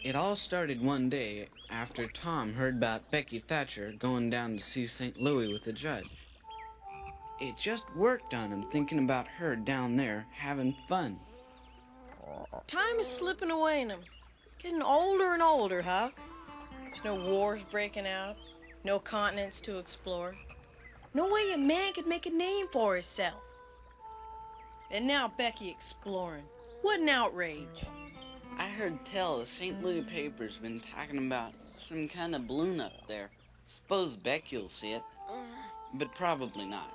It all started one day after Tom heard about Becky Thatcher going down to see St. Louis with the judge. It just worked on him thinking about her down there having fun. Time is slipping away in him. Getting older and older, Huck. There's no wars breaking out, no continents to explore. No way a man could make a name for himself. And now Becky exploring. What an outrage. I heard tell the St. Louis paper's been talking about some kind of balloon up there. Suppose Becky'll see it, but probably not.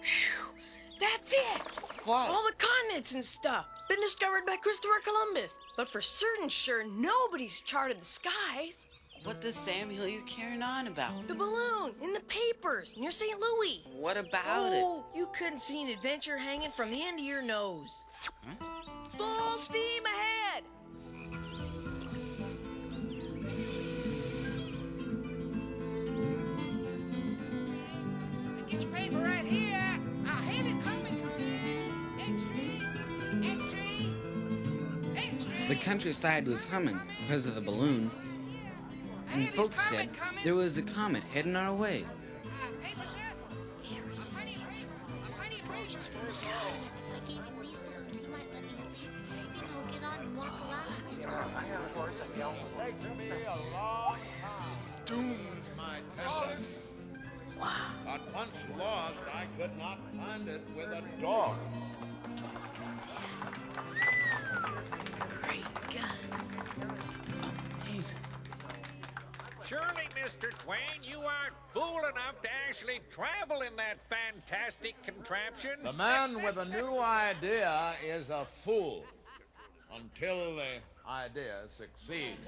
Phew, that's it! What? All the continents and stuff. Been discovered by Christopher Columbus. But for certain sure, nobody's charted the skies. What the Sam Hill you carrying on about? The balloon in the papers near St. Louis. What about it? Oh, you couldn't see an adventure hanging from the end of your nose. Huh? Full steam ahead! Get your paper right here. I hate it coming. Extra. The countryside was humming because of the balloon, and folks said there was a comet heading our way. Take me along. Doomed, my talent. Wow. But once lost, I could not find it with a dog. Great guns. Amazing. Surely, Mr. Twain, you aren't fool enough to actually travel in that fantastic contraption. The man with a new idea is a fool until the idea succeeds.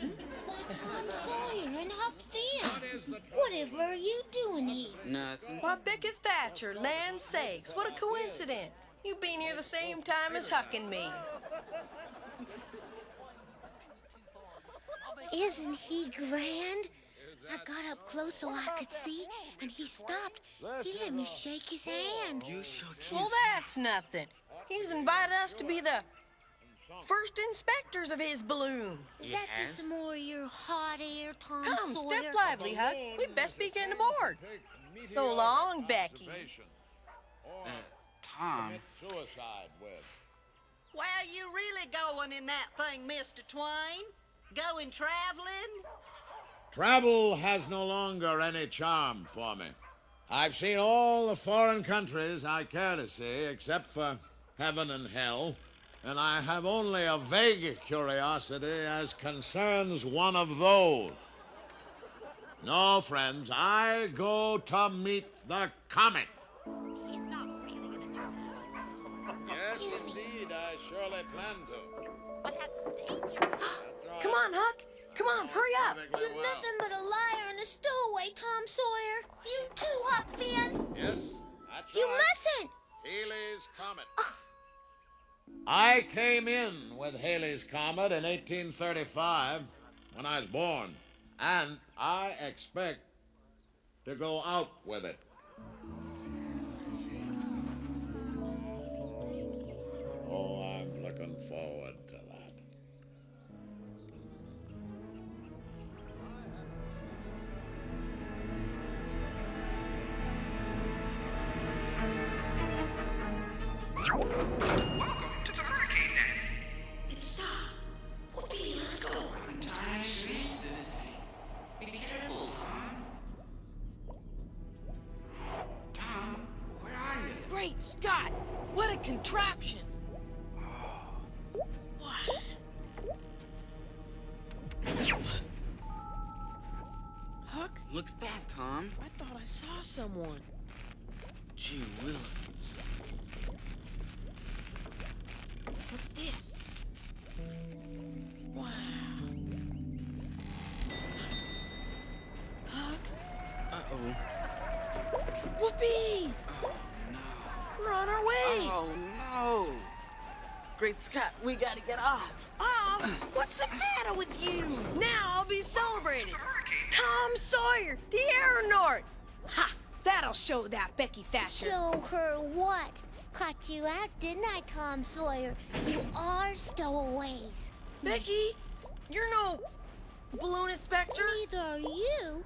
Why, Tom Sawyer and Huck Finn. Whatever are you doing here? Nothing. Why, Becky Thatcher, land sakes, what a coincidence. You've been here the same time as Huck and me. Isn't he grand? I got up close so I could see, and he stopped. He let me shake his hand. You shook his... Well, that's nothing. He's invited us to be the first inspectors of his balloon. Is that just some more of your hot air, Tom Come, Sawyer? step lively, Huck. We'd best be getting aboard. So long, Becky. Tom. Suicide with. Where you really going in that thing, Mr. Twain? Going traveling? Travel has no longer any charm for me. I've seen all the foreign countries I care to see, except for heaven and hell, and I have only a vague curiosity as concerns one of those. No, friends, I go to meet the comet. He's not really going to tell me. Yes, indeed, I surely plan to. But that's dangerous. Come on, Huck. Come on, hurry up. You're nothing but a liar and a stowaway, Tom Sawyer. You too, Huck Finn. Yes, that's You right. mustn't. Haley's Comet. I came in with Haley's Comet in 1835 when I was born, and I expect to go out with it. Oh, I'm looking forward to that. Welcome to the Hurricane Net. It's stopped. Whoopee, let's go. Be careful, Tom. Tom, where are you? Great Scott! What a contraption! What? Huck, Look at that, Tom. I thought I saw someone. Gee Willikers. Look at this. Wow. Huck? Uh-oh. Whoopee! Oh, no. We're on our way! Oh, no. Great Scott, we gotta get off. Off? What's the matter with you? Now I'll be celebrated. Tom Sawyer, the aeronaut! Ha! That'll show that Becky Thatcher. Show her what? caught you out, didn't I, Tom Sawyer? You are stowaways. Becky, you're no balloon inspector. Neither are you.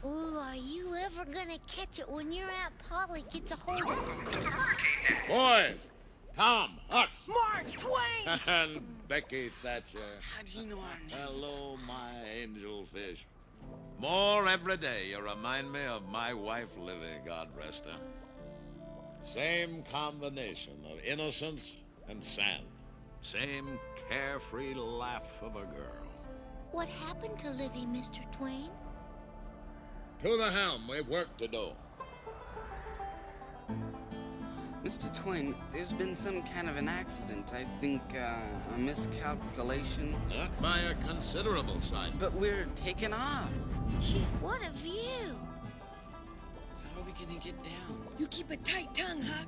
Ooh, are you ever gonna catch it when your Aunt Polly gets a hold of it? Boys, Tom, Huck, Mark Twain! and Becky Thatcher. How do you know our name? Hello, my angel fish. More every day you remind me of my wife, Livy, God rest her. Same combination of innocence and sand. Same carefree laugh of a girl. What happened to Livy, Mr. Twain? To the helm, we've work to do. Mr. Twain, there's been some kind of an accident. I think, a miscalculation. Not by a considerable sight. But we're taking off. Gee, what a view. How are we gonna get down? You keep a tight tongue, Huck.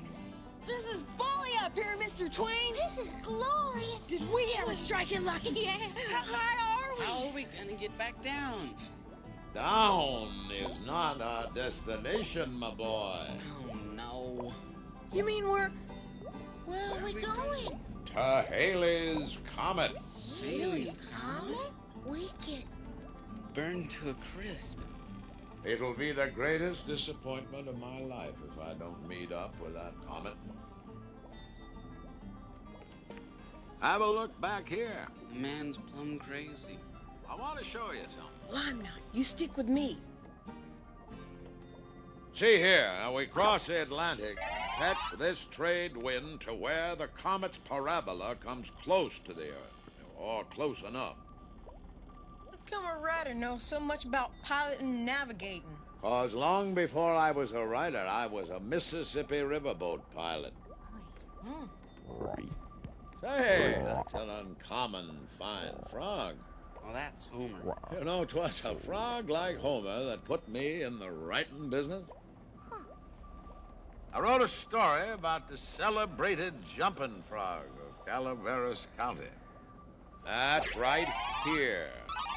This is bully up here, Mr. Twain. This is glorious. Did we ever strike it lucky? Yeah. How high are we? How are we gonna get back down? Down is not our destination, my boy. Oh, no. You mean we're... Where are we going? To Haley's Comet. Haley's Comet? We get... burned to a crisp. It'll be the greatest disappointment of my life if I don't meet up with that comet. Have a look back here. Man's plumb crazy. I want to show you something. Well, I'm not. You stick with me. See here, we cross the Atlantic, catch this trade wind to where the comet's parabola comes close to the Earth, or close enough. How come a writer knows so much about piloting and navigating? 'Cause long before I was a writer, I was a Mississippi riverboat pilot. Say, that's an uncommon fine frog. Oh, that's Homer. You know, 'twas a frog like Homer that put me in the writing business. I wrote a story about the celebrated jumping frog of Calaveras County. That's right here,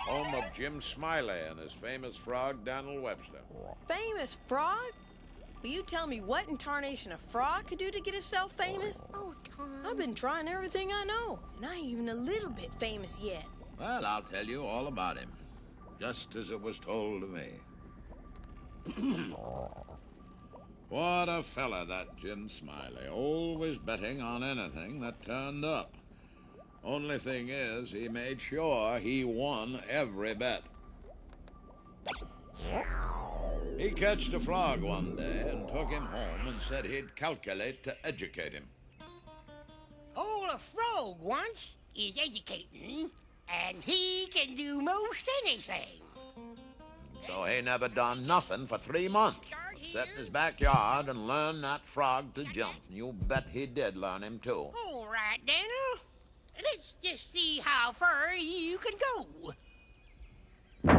home of Jim Smiley and his famous frog, Daniel Webster. Famous frog? Will you tell me what in tarnation a frog could do to get itself famous? Oh, Tom. I've been trying everything I know, and I ain't even a little bit famous yet. Well, I'll tell you all about him, just as it was told to me. What a fella, that Jim Smiley, always betting on anything that turned up. Only thing is, he made sure he won every bet. He catched a frog one day and took him home and said he'd calculate to educate him. All a frog wants is educating, and he can do most anything. So he never done nothing for 3 months. Sit in his backyard and learn that frog to jump. You bet he did learn him, too. All right, Daniel. Let's just see how far you can go. Come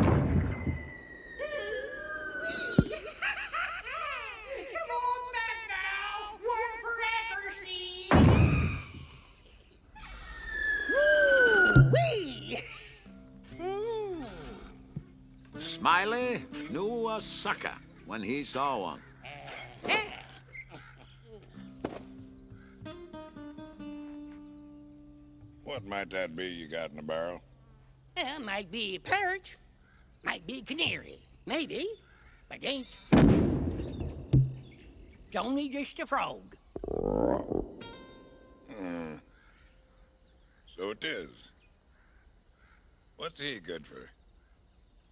on back now. One for accuracy. Woo-wee. Smiley knew a sucker when he saw one. What might that be you got in the barrel? Might be a parrot, might be a canary, maybe, but ain't. It's only just a frog. So it is. What's he good for?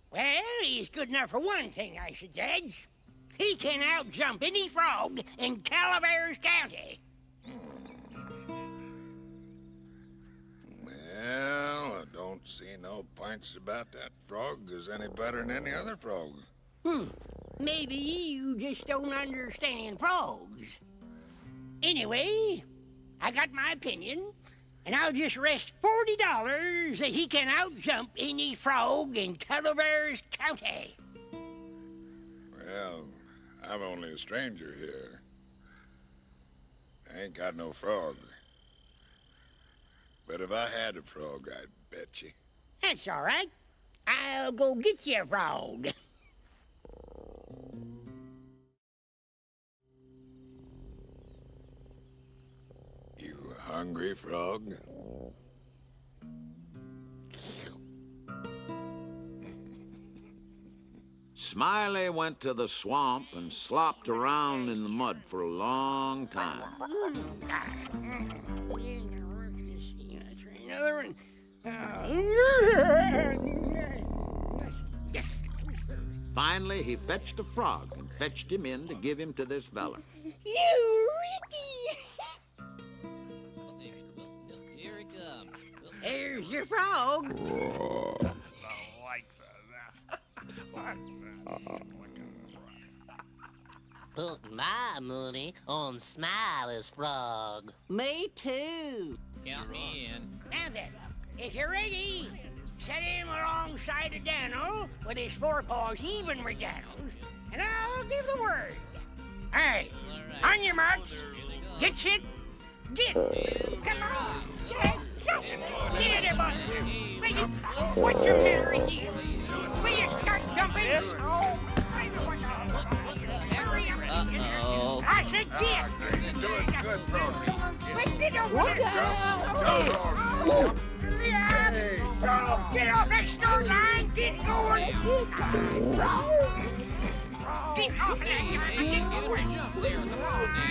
Well, he's good enough for one thing, I should judge. He can outjump any frog in Calaveras County. Well, I don't see no points about that frog is any better than any other frog. Maybe you just don't understand frogs. Anyway, I got my opinion, and I'll just rest $40 that he can outjump any frog in Calaveras County. Well, I'm only a stranger here. I ain't got no frog. But if I had a frog, I'd bet you. That's all right. I'll go get you a frog. hungry, Frog. Smiley went to the swamp and slopped around in the mud for a long time. Another one. Finally, he fetched a frog and fetched him in to give him to this fella. You, Ricky! Here it comes. There's your frog. The likes of that. Put my money on Smiley's frog. Me too. Count me in. Now then, if you're ready, set him alongside of Daniel with his forepaws even with Daniel's, and I'll give the word. All right, on your marks, get set, get. Come on, get in there, boy. What's your matter with you? Will you start jumping? Oh, hurry up. Uh-oh. I said get. You're doing good, Frog. Get over Look there. out! Hey, Get off that start line! Get going! Get off of that yard! Get going! Jump there. Come on now.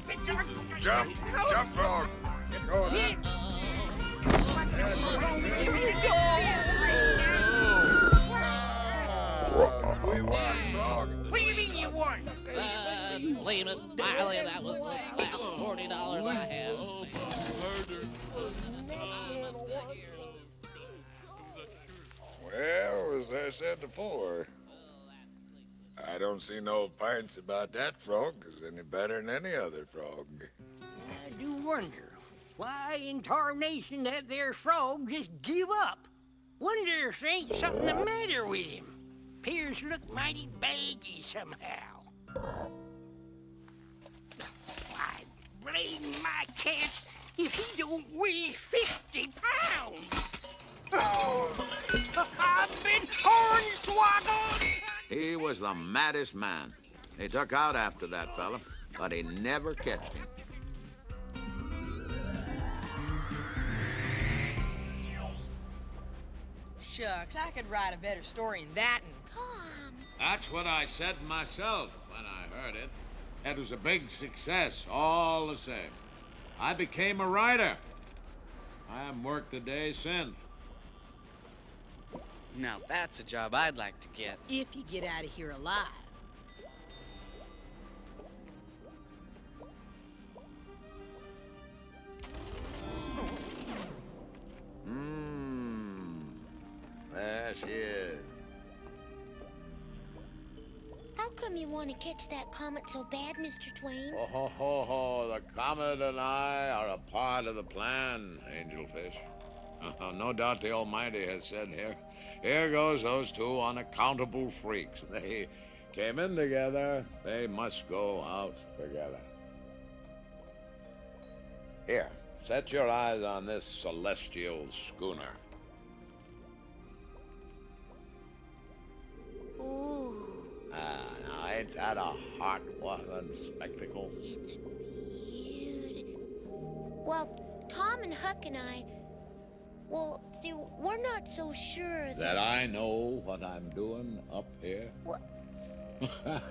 Get started, jump, Frog. Get going. We won, Frog. What do you mean you won? Leave it, Smiley. That was the last $40 I had. Well, as I said before, I don't see no pints about that frog is any better than any other frog. I do wonder why in tarnation that there frog just give up. Wonder if there ain't something the matter with him. Appears look mighty baggy somehow. Why, blame my cats if he don't weigh 50 pounds. Oh, I've been hornswoggled. He was the maddest man. He took out after that fella, but he never catched him. Shucks, I could write a better story than that one. Tom. That's what I said myself when I heard it. It was a big success, all the same. I became a writer. I haven't worked a day since. Now that's a job I'd like to get. If you get out of here alive. There she is. How come you want to catch that comet so bad, Mr. Twain? Oh, ho, ho, ho. The comet and I are a part of the plan, Angelfish. No doubt the Almighty has said, here goes those two unaccountable freaks. They came in together. They must go out together. Here, set your eyes on this celestial schooner. Ooh, Now, ain't that a heart-warming spectacle? it's beautiful. Well, Tom and Huck and I, well, see, we're not so sure That I know what I'm doing up here? What?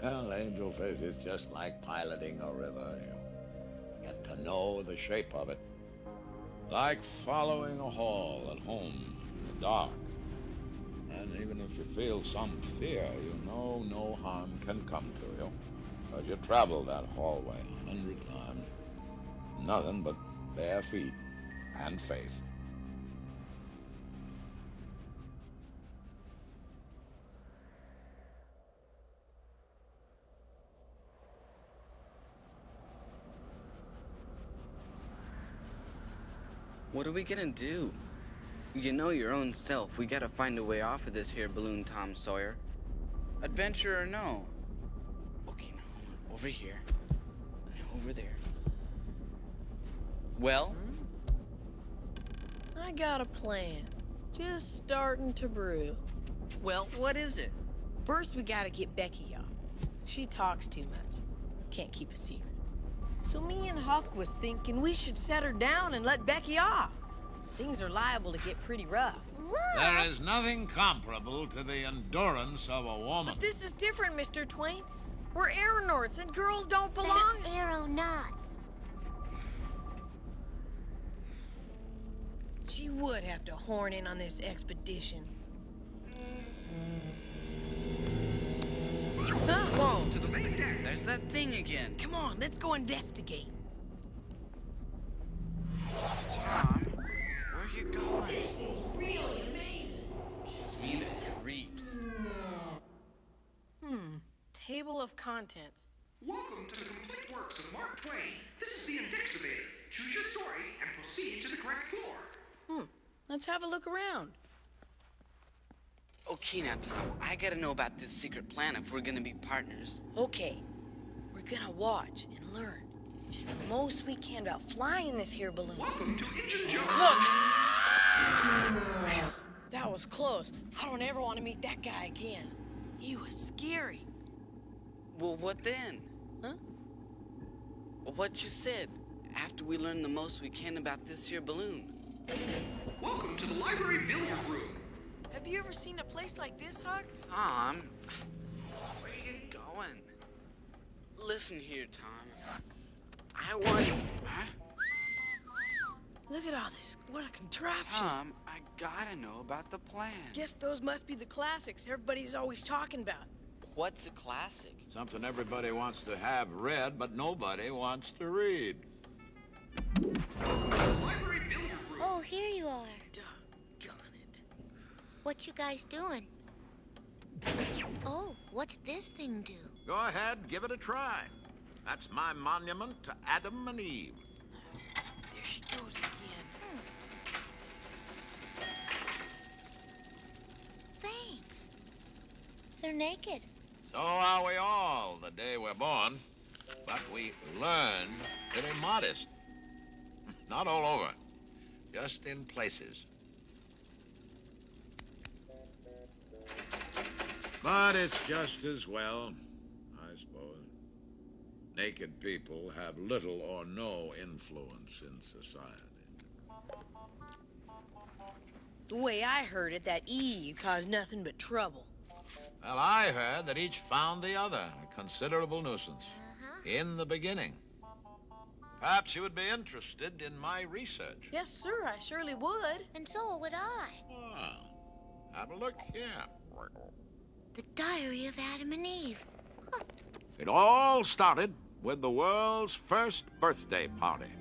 Well, Angelfish, it's just like piloting a river. You get to know the shape of it. Like following a hall at home in the dark. And even if you feel some fear, you know no harm can come to you. Because you traveled that hallway 100 times. Nothing but bare feet and faith. What are we gonna do? You know your own self. We gotta find a way off of this here balloon, Tom Sawyer. Adventure or no? Okay, now hold on. Over here. Now over there. Well? I I got a plan. Just starting to brew. Well, what is it? First, we gotta get Becky off. She talks too much. Can't keep a secret. So me and Huck was thinking we should set her down and let Becky off. Things are liable to get pretty rough. There is nothing comparable to the endurance of a woman. But this is different, Mr. Twain. We're aeronauts and girls don't belong. Aeronauts. She would have to horn in on this expedition. Whoa! To the main deck. There's that thing again. Come on, let's go investigate. Tom, where are you going? This thing's really amazing. Gives me the creeps. Table of contents. Welcome to the complete works of Mark Twain. This is the Indexavator. Choose your story and proceed to the correct floor. Let's have a look around. Okay, now, Tom, I gotta know about this secret plan if we're gonna be partners. Okay, we're gonna watch and learn just the most we can about flying this here balloon. Welcome to Engine Joe. Look! That was close. I don't ever want to meet that guy again. He was scary. Well, what then? Huh? What you said. After we learn the most we can about this here balloon. Welcome to the library billiard room. Have you ever seen a place like this, Huck? Tom, where are you going? Listen here, Tom. I want... Huh? Look at all this. What a contraption. Tom, I gotta know about the plan. Guess those must be the classics everybody's always talking about. What's a classic? Something everybody wants to have read, but nobody wants to read. Library billiard room. Oh, here you are. Doggone it. What you guys doing? Oh, what's this thing do? Go ahead, give it a try. That's my monument to Adam and Eve. There she goes again. Thanks. They're naked. So are we all the day we're born, but we learn to be modest. Not all over, just in places. But it's just as well, I suppose. Naked people have little or no influence in society. The way I heard it, that Eve caused nothing but trouble. Well, I heard that each found the other a considerable nuisance in the beginning. Perhaps you would be interested in my research. Yes, sir, I surely would. And so would I. Well, have a look here. The Diary of Adam and Eve. Huh. It all started with the world's first birthday party.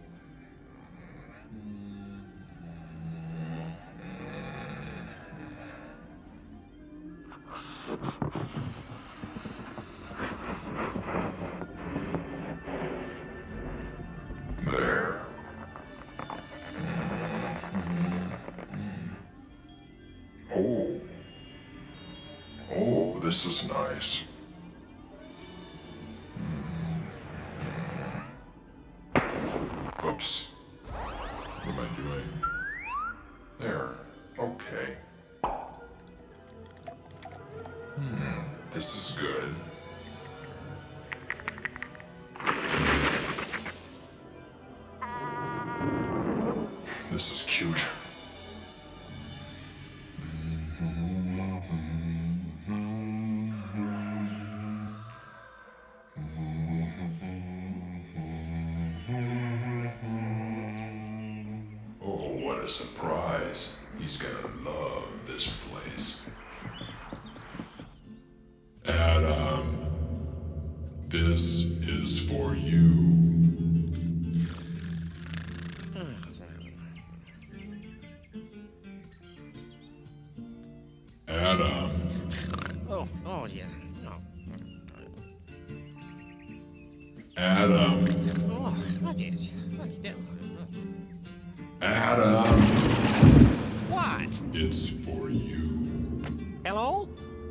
There. Oh. Oh, this is nice. Oops. What am I doing? There. Okay. This is good. This is cute. Oh, what a surprise. He's gonna love this place. Adam, this is for you. Adam. Oh, yeah. Adam. Oh, what is? Adam. What? It's for you. Hello?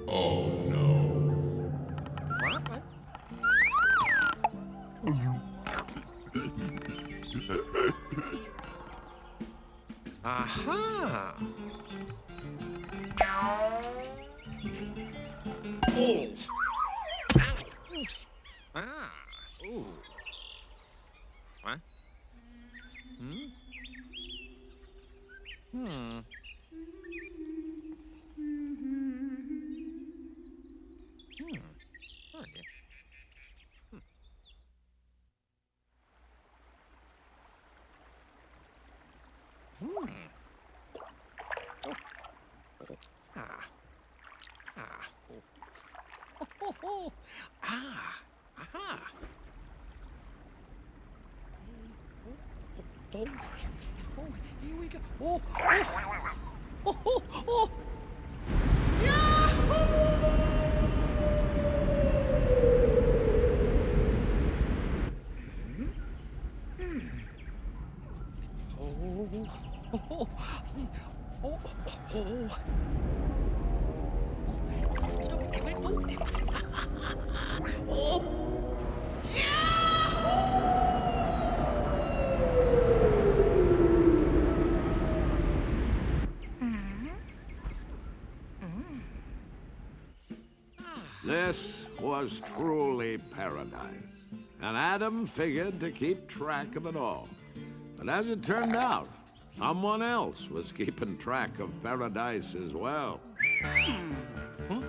Oh, no. What? Aha! Oh! Oops. Ah! Ooh. What? Hmm? Hmm. Oh, dear. Hmm. Oh. Ah. Ah. Oh. Oh, oh, oh. Ah. Aha. Oh. Oh. Here we go. Oh. Oh. Oh. Oh. Oh. Oh. Oh. Oh. Oh. This was truly paradise, and Adam figured to keep track of it all. But as it turned out, someone else was keeping track of paradise as well. Huh?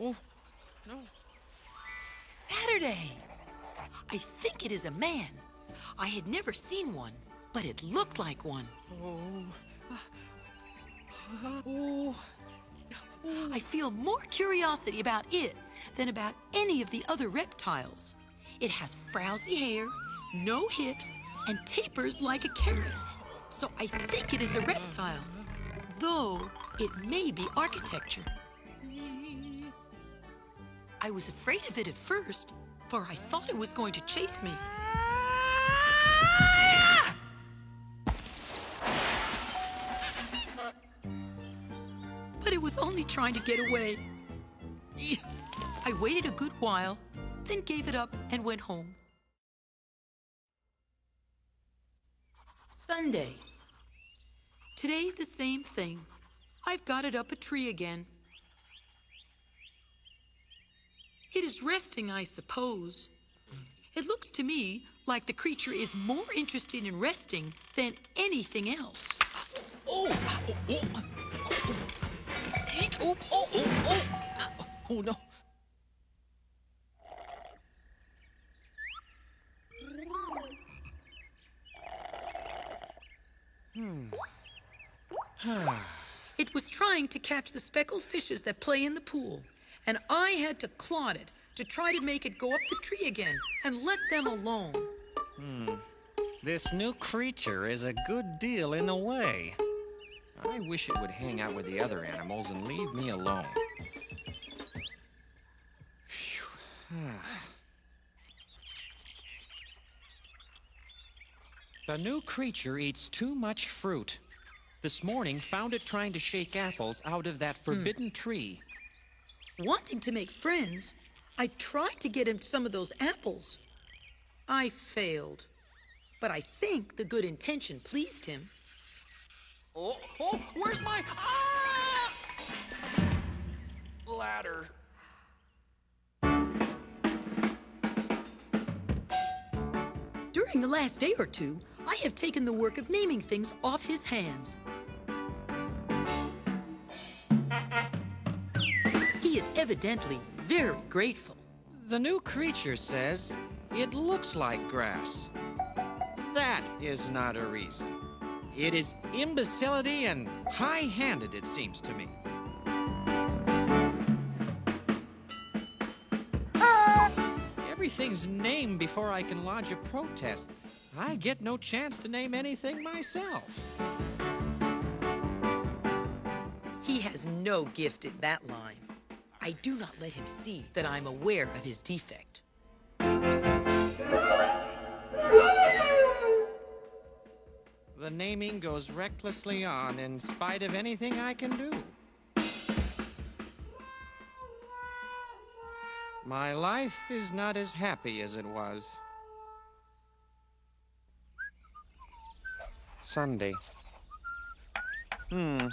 Oh, no. Saturday! I think it is a man. I had never seen one, but it looked like one. I feel more curiosity about it than about any of the other reptiles. It has frowsy hair, no hips, and tapers like a carrot. So I think it is a reptile, though it may be architecture. I was afraid of it at first, for I thought it was going to chase me. But it was only trying to get away. I waited a good while, then gave it up and went home. Sunday. Today, the same thing. I've got it up a tree again. It is resting, I suppose. It looks to me like the creature is more interested in resting than anything else. Oh! Oh! Oh! Oh! Oh! Oh no! It was trying to catch the speckled fishes that play in the pool, and I had to clod it to try to make it go up the tree again and let them alone. This new creature is a good deal in the way. I wish it would hang out with the other animals and leave me alone. The new creature eats too much fruit. This morning, found it trying to shake apples out of that forbidden tree. Wanting to make friends, I tried to get him some of those apples. I failed, but I think the good intention pleased him. Oh, where's my ladder? During the last day or two, I have taken the work of naming things off his hands. He is evidently very grateful. The new creature says it looks like grass. That is not a reason. It is imbecility and high-handed, it seems to me. Everything's named before I can lodge a protest. I get no chance to name anything myself. He has no gift in that line. I do not let him see that I'm aware of his defect. The naming goes recklessly on in spite of anything I can do. My life is not as happy as it was. Sunday. The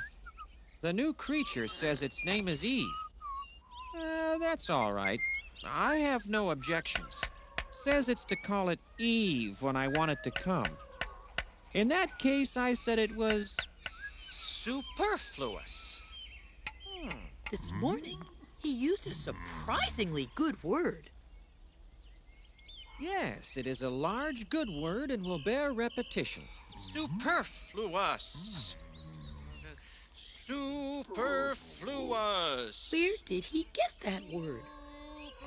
new creature says its name is Eve. That's all right. I have no objections. Says it's to call it Eve when I want it to come. In that case, I said it was superfluous. This morning, he used a surprisingly good word. Yes, it is a large, good word and will bear repetition. Superfluous. Superfluous. Where did he get that word?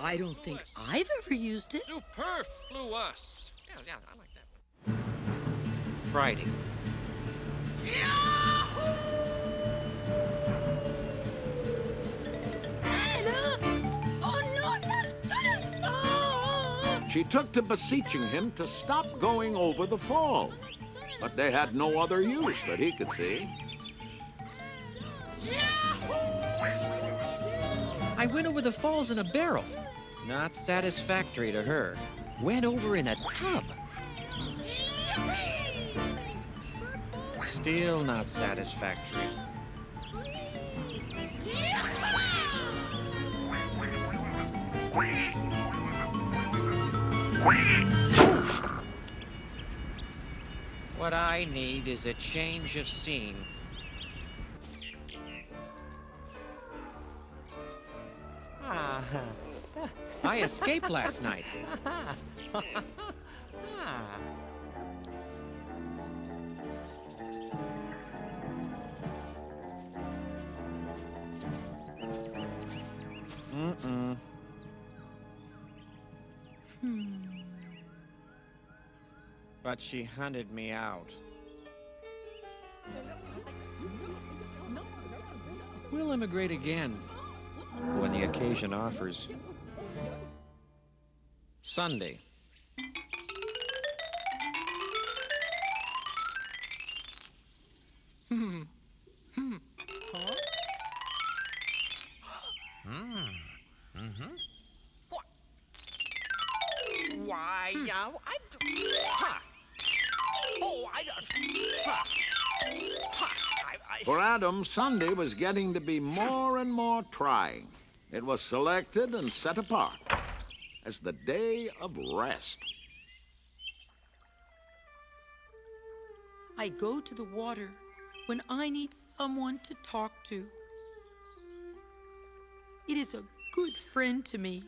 I don't think I've ever used it. Superfluous. Yeah, I like that one. Friday. She took to beseeching him to stop going over the fall, but they had no other use that he could see. I went over the falls in a barrel. Not satisfactory to her. Went over in a tub. Still not satisfactory. What I need is a change of scene. I escaped last night. But she hunted me out. We'll immigrate again when the occasion offers. Sunday. For Adam, Sunday was getting to be more and more trying. It was selected and set apart as the day of rest. I go to the water when I need someone to talk to. It is a good friend to me,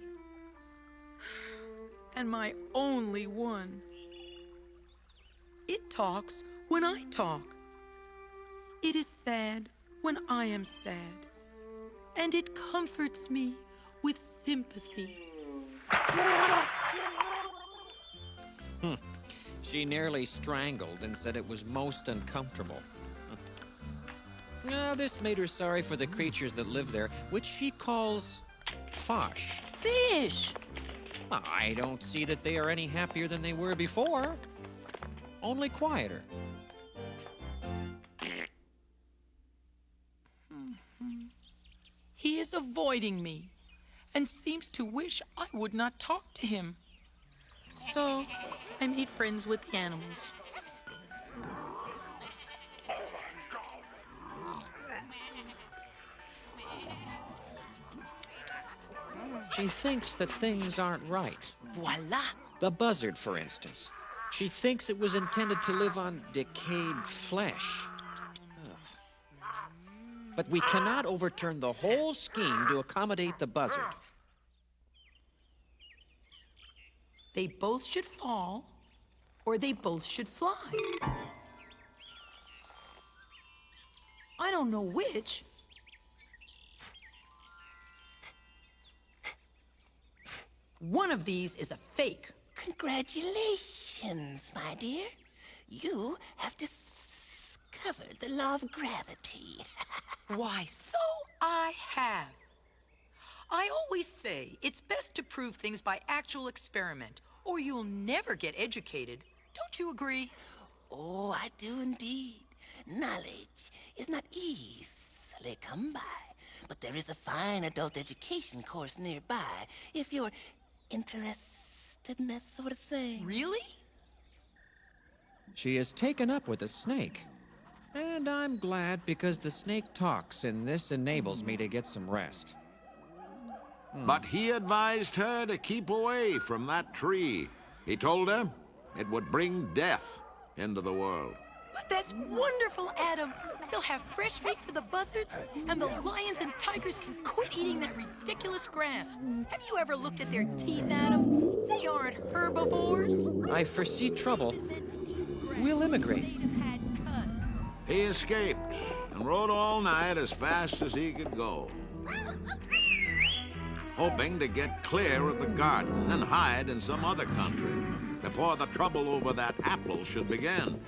and my only one. It talks when I talk. It is sad when I am sad, and it comforts me with sympathy. She nearly strangled and said it was most uncomfortable. This made her sorry for the creatures that live there, which she calls Fosh. Fish! I don't see that they are any happier than they were before. Only quieter. He is avoiding me and seems to wish I would not talk to him. So I made friends with the animals. She thinks that things aren't right. Voila! The buzzard, for instance. She thinks it was intended to live on decayed flesh. But we cannot overturn the whole scheme to accommodate the buzzard. They both should fall, or they both should fly. I don't know which. One of these is a fake. Congratulations, my dear. You have discovered the law of gravity. Why, so I have. I always say it's best to prove things by actual experiment, or you'll never get educated. Don't you agree? Oh, I do indeed. Knowledge is not easily come by, but there is a fine adult education course nearby if you're interested in that sort of thing. Really? She is taken up with the snake. And I'm glad because the snake talks, and this enables me to get some rest. But he advised her to keep away from that tree. He told her it would bring death into the world. But that's wonderful, Adam. They'll have fresh meat for the buzzards, and the lions and tigers can quit eating that ridiculous grass. Have you ever looked at their teeth, Adam? They aren't herbivores. I foresee trouble. We'll immigrate. He escaped and rode all night as fast as he could go, hoping to get clear of the garden and hide in some other country before the trouble over that apple should begin.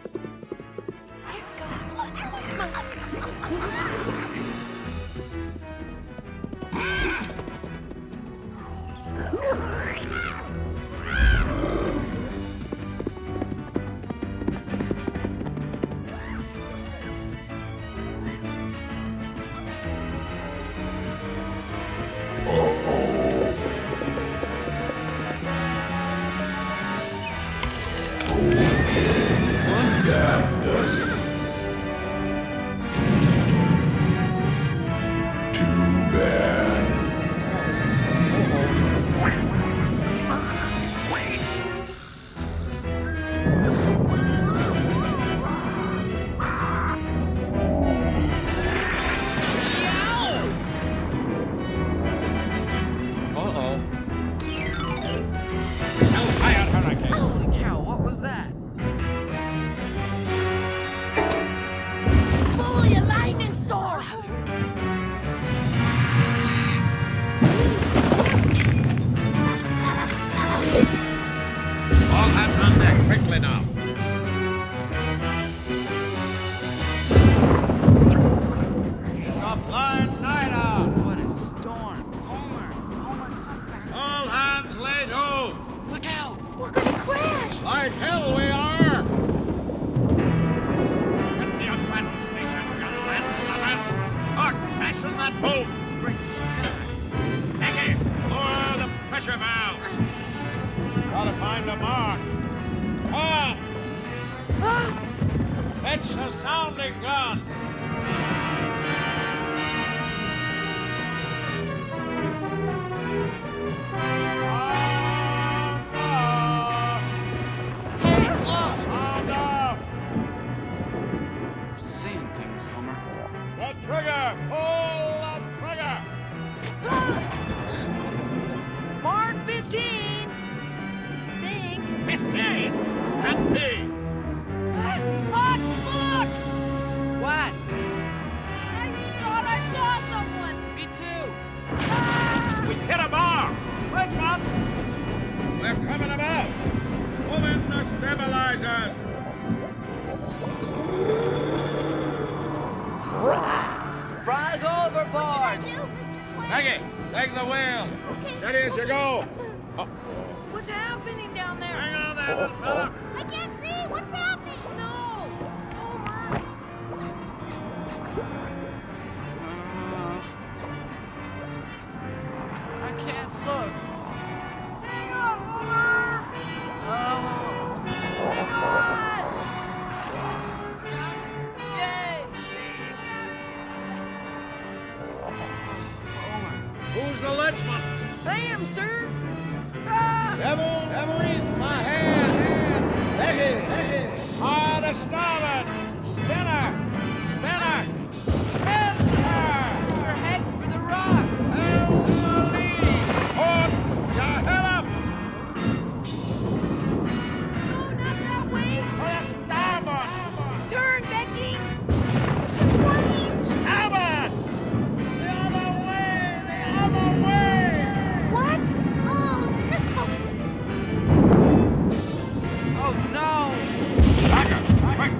Frog overboard! Maggie, take the wheel. Steady as you go. What's happening down there? Hang on there, little fella. I can't see. What's happening? No! Homer! I can't look. Hang on, Homer! Oh. Hang on! He's got it. Yay! Who's the leadsman? I am, sir. Devil, leave my hand. Becky. Ah, the starboard. Spinner. We're heading for the rocks. Port your head up. No, not that way. For the starboard. Turn, Becky. Starboard. The other way. What? Oh, no. Oh no! Back up, quick.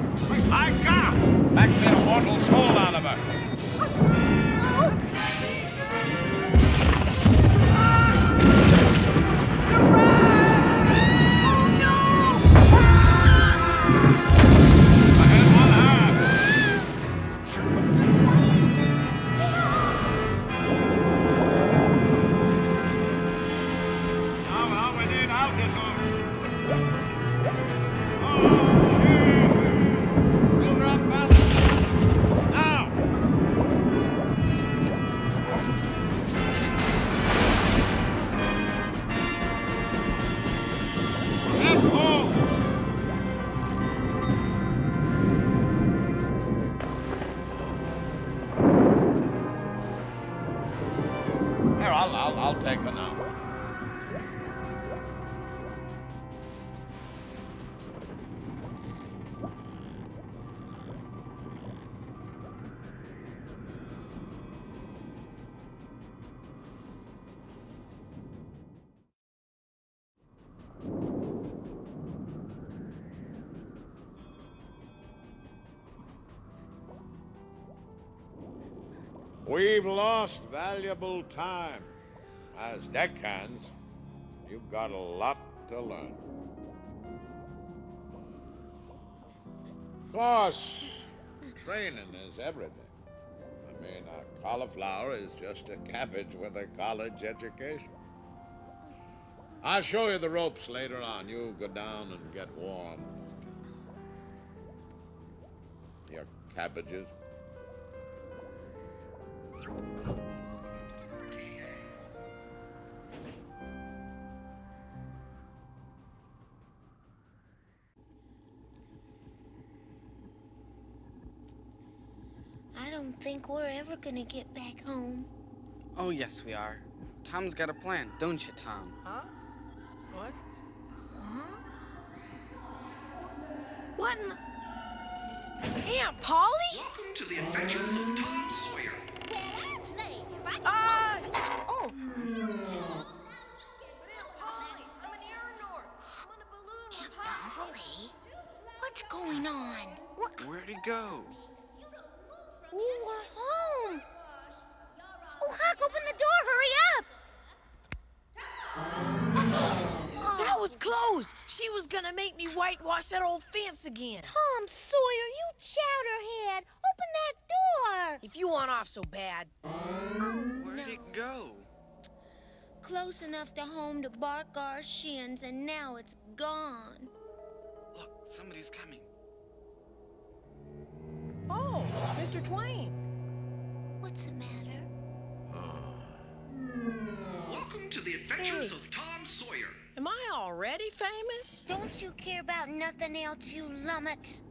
I'll take her now. We've lost valuable time. As deckhands, you've got a lot to learn. Of course, training is everything. I mean, a cauliflower is just a cabbage with a college education. I'll show you the ropes later on. You go down and get warm. Your cabbages. I don't think we're ever gonna get back home. Oh, yes, we are. Tom's got a plan, don't you, Tom? Huh? What? Huh? What in the... Aunt Polly? Welcome to the adventures of Tom Sawyer. Oh! Aunt Polly? What's going on? What? Where'd he go? Oh, we're home. Oh, Huck, open the door. Hurry up. That was close. She was gonna make me whitewash that old fence again. Tom Sawyer, you chowderhead. Open that door. If you want off so bad. Where'd it go? Close enough to home to bark our shins, and now it's gone. Look, somebody's coming. Oh, Mr. Twain. What's the matter? Welcome to the adventures of Tom Sawyer. Am I already famous? Don't you care about nothing else, you lummox?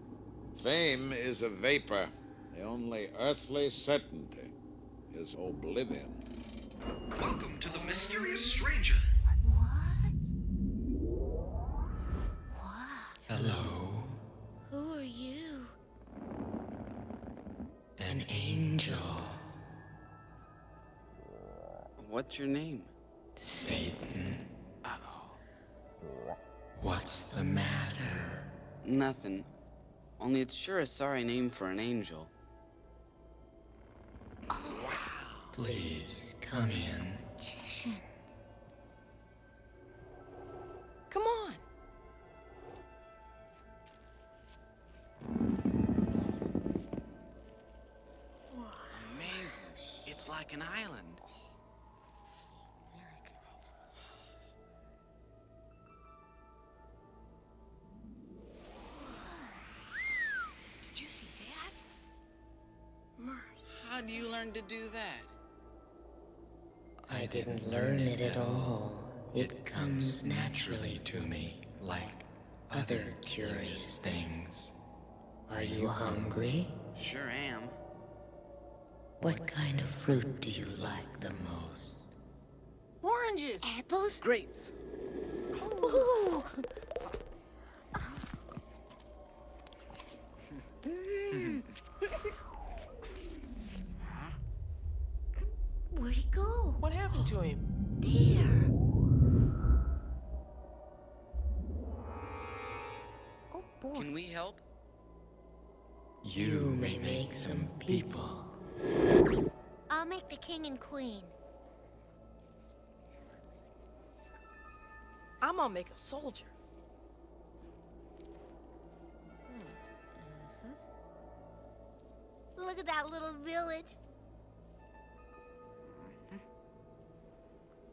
Fame is a vapor. The only earthly certainty is oblivion. Welcome to the mysterious stranger. Hello, Who are you? an angel. What's your name? Satan, Uh-oh. what's the matter? Nothing. Only it's sure a sorry name for an angel. Please, come in. Come on. Amazing. It's like an island. Did you see that? Mercy. How do you learn to do that? I didn't learn it at all. It comes naturally to me, like other curious things. Are you hungry? Sure am. What kind of fruit do you like the most? Oranges. Apples? Grapes. Ooh. Where'd he go? What happened to him? There. Oh, boy. Can we help? You may make some people. I'll make the king and queen. I'm gonna make a soldier. Look at that little village.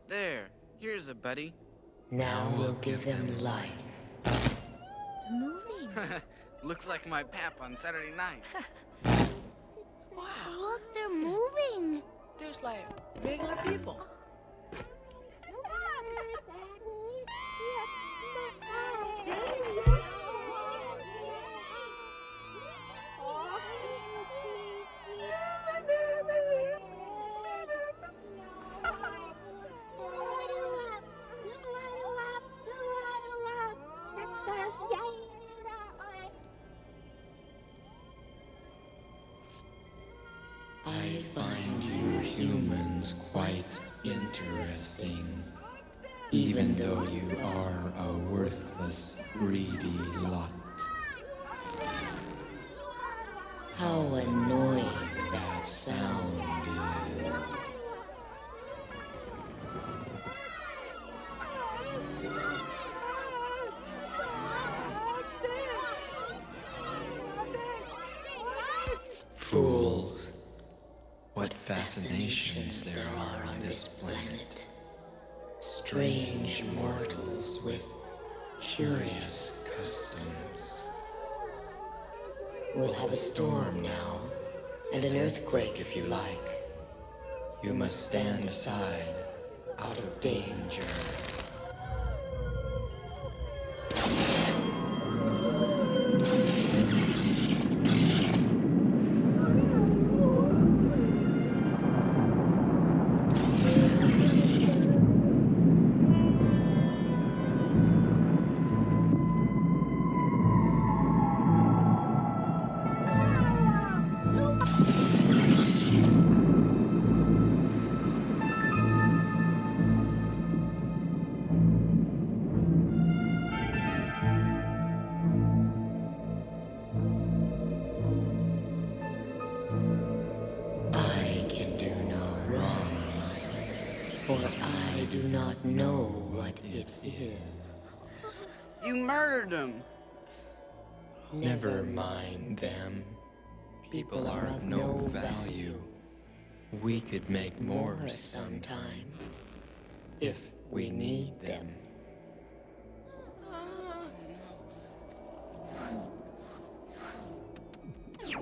There. Here's a buddy. Now we'll give them life. Moving. Looks like my pap on Saturday night. Wow. Look, they're moving. There's like regular people. seems quite interesting, even though you are a worthless, greedy lot. How annoying that sound is. Fools. What fascinations there are on this planet. Strange mortals with curious customs. We'll have a storm now, and an earthquake if you like. You must stand aside, out of danger. For I do not know what it is. You murdered him. Never mind them. People are of no value. We could make more sometime, if we need them.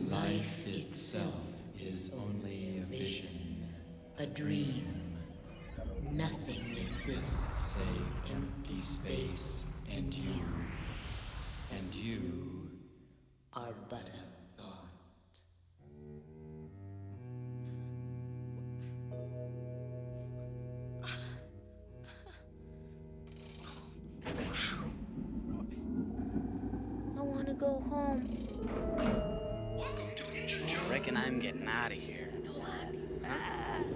Life itself is only a vision, a dream. Nothing exists save empty space, and you are but a thought. I want to go home. I reckon I'm getting out of here.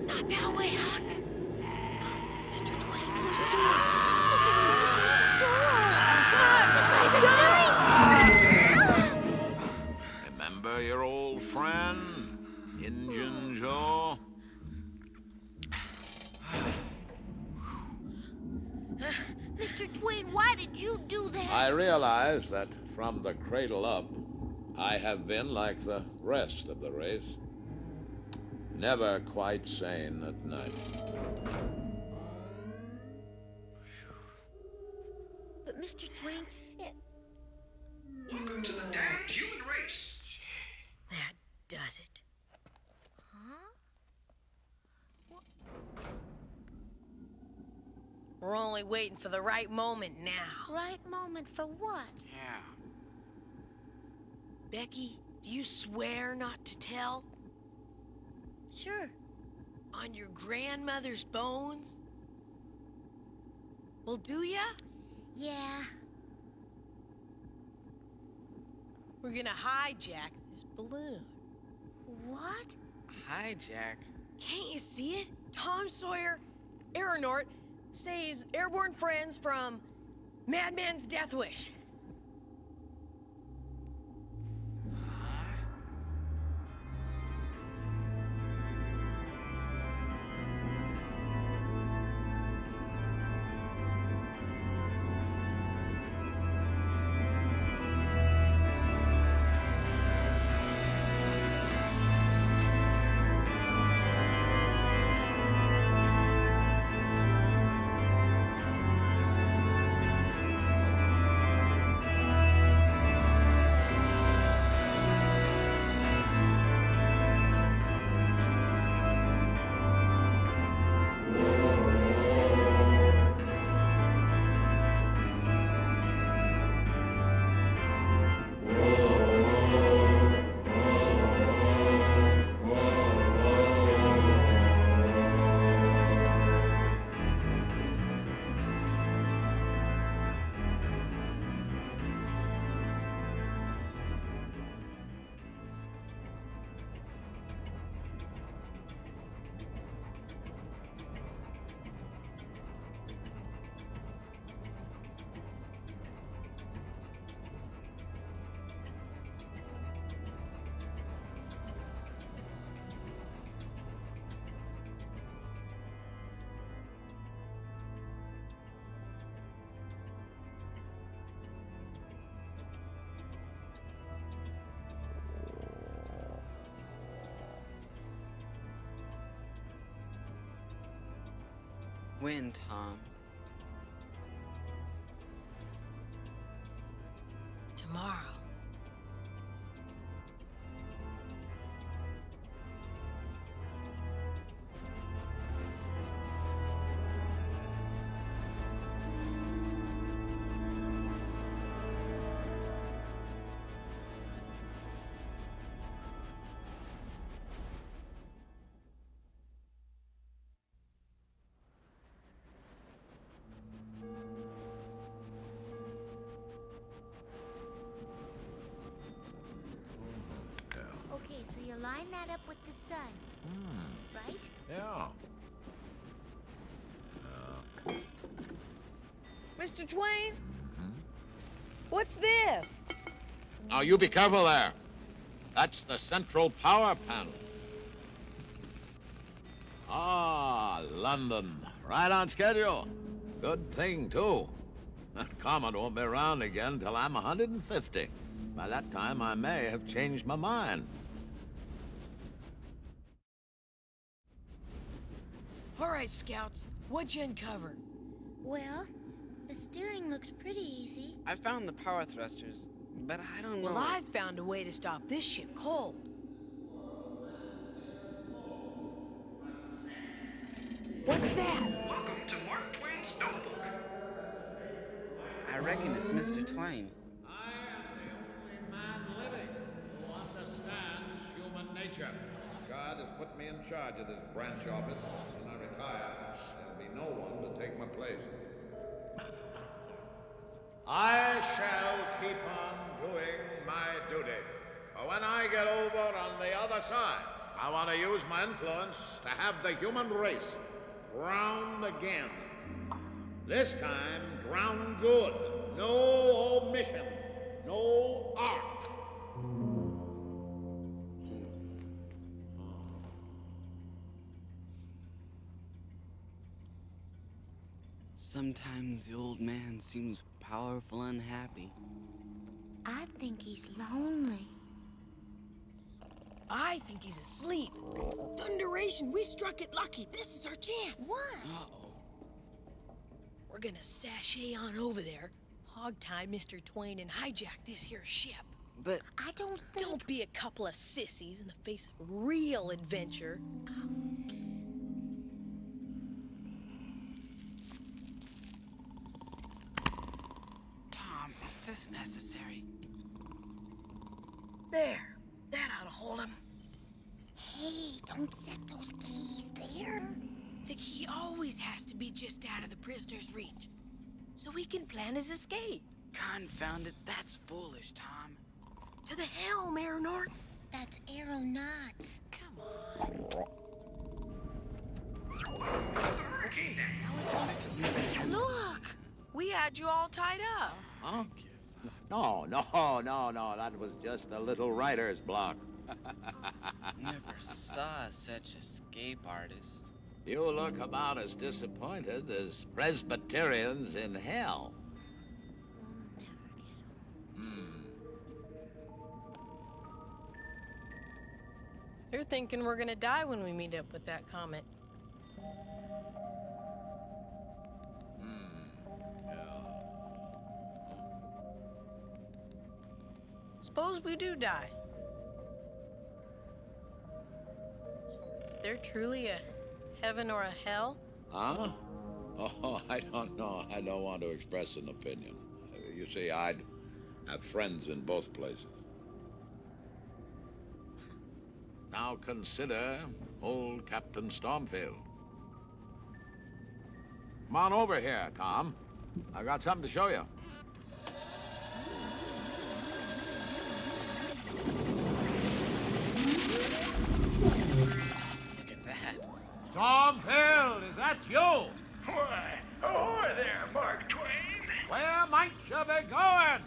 Not that way, Huck. Mr. Twain, close the door. Mr. Twain, close the door. Remember your old friend, Injun Joe? Mr. Twain, why did you do that? I realize that from the cradle up, I have been like the rest of the race. Never quite sane at night. But Mr. Twain, Welcome to the damned human race. That does it. We're only waiting for the right moment now. right moment for what? Yeah. Becky, do you swear not to tell? Sure. On your grandmother's bones? Well, do ya? Yeah. We're gonna hijack this balloon. What? Hijack. Can't you see it? Tom Sawyer, Aeronaut, saves airborne friends from Madman's Death Wish. When, Tom? Tomorrow. Okay, so you line that up with the sun, right? Yeah. Mr. Twain? What's this? Now, you be careful there. That's the central power panel. Ah, London. Right on schedule. Good thing, too. That comet won't be around again till I'm 150. By that time, I may have changed my mind. All right, Scouts. What'd you uncover? Well, the steering looks pretty easy. I found the power thrusters, but I don't know. Well, I've found a way to stop this ship cold. What's that? Welcome to Mark Twain's notebook. I reckon it's Mr. Twain. I am the only man living who understands human nature. God has put me in charge of this branch office. When I retire, there'll be no one to take my place. I shall keep on doing my duty. But when I get over on the other side, I want to use my influence to have the human race drowned again. This time, drown good. No omission. No arc. Sometimes the old man seems powerful unhappy. I think he's lonely. I think he's asleep. Thunderation, we struck it lucky. This is our chance. What? Uh-oh. We're gonna sashay on over there, hog-tie Mr. Twain, and hijack this here ship. But I don't think... Don't be a couple of sissies in the face of real adventure. Tom, is this necessary? There. That ought to hold him. Hey, don't set those keys there. The key always has to be just out of the prisoner's reach, so he can plan his escape. Confound it, that's foolish, Tom. To the helm, aeronauts. That's aeronauts. Come on. Look! We had you all tied up. Huh? No, that was just a little writer's block. Never saw such escape artist. You look about as disappointed as Presbyterians in hell. You're thinking we're gonna die when we meet up with that comet. Suppose we do die. Is there truly a heaven or a hell? Huh? Oh, I don't know. I don't want to express an opinion. You see, I'd have friends in both places. Now consider old Captain Stormfield. Come on over here, Tom. I got something to show you. Look at that. Stormfield, is that you? Why, ahoy there, Mark Twain. Where might you be going? I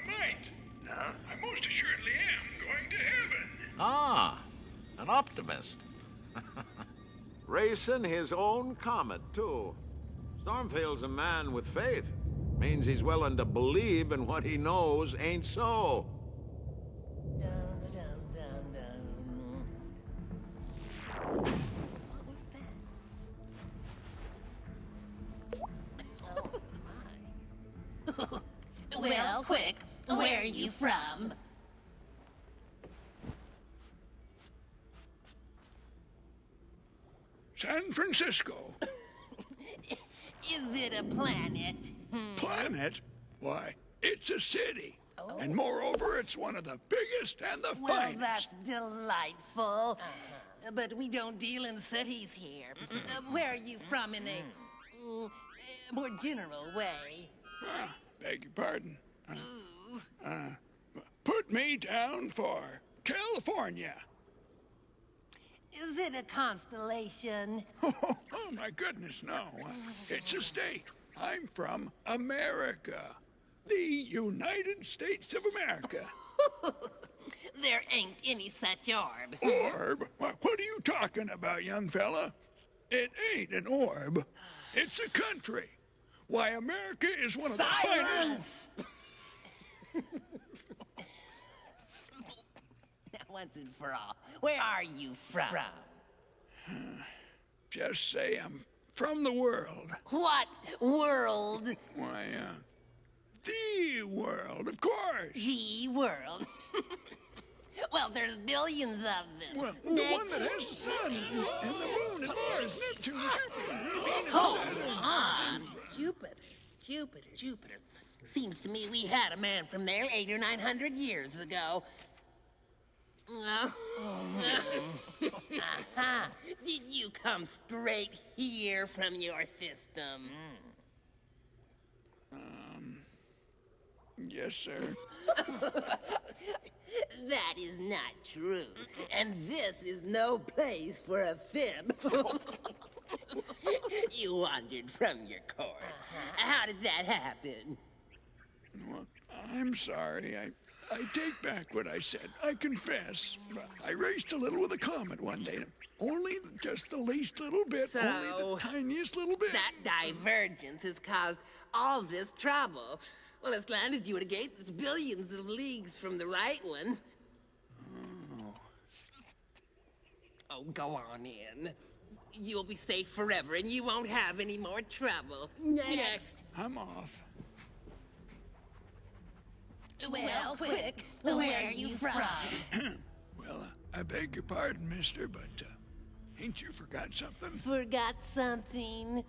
might. I most assuredly am going to heaven. Ah, an optimist. Racing his own comet, too. Stormfield's a man with faith. Means he's willing to believe in what he knows ain't so. Well, quick, where are you from? San Francisco. Is it a planet? Planet? Why, it's a city. And moreover, it's one of the biggest and the Well, finest. that's delightful. But we don't deal in cities here. Where are you from in a more general way? Beg your pardon. Put me down for California. Is it a constellation? Oh, my goodness, no. It's a state. I'm from America. The United States of America. There ain't any such orb. Orb? What are you talking about, young fella? It ain't an orb. It's a country. Why, America is one of the finest... Once and for all, where are you from? Just say I'm from the world. What world? Why, the world, of course. The world. Well, there's billions of them. Well, the one that has the sun and the moon and Mars, Neptune, Jupiter, Venus, Saturn. On. Jupiter. Seems to me we had a man from there 800 or 900 years ago. Did you come straight here from your system? Yes, sir. That is not true. And this is no place for a fib. You wandered from your course. How did that happen? Well, I'm sorry. I take back what I said. I confess. I raced a little with a comet one day. Only just the least little bit. So, only the tiniest little bit. That divergence has caused all this trouble. Well, it's landed you at a gate that's billions of leagues from the right one. Oh, go on in. You'll be safe forever, and you won't have any more trouble. Next. I'm off. Well, quick, where are you from? Well, I beg your pardon, mister, but ain't you forgot something? Forgot something?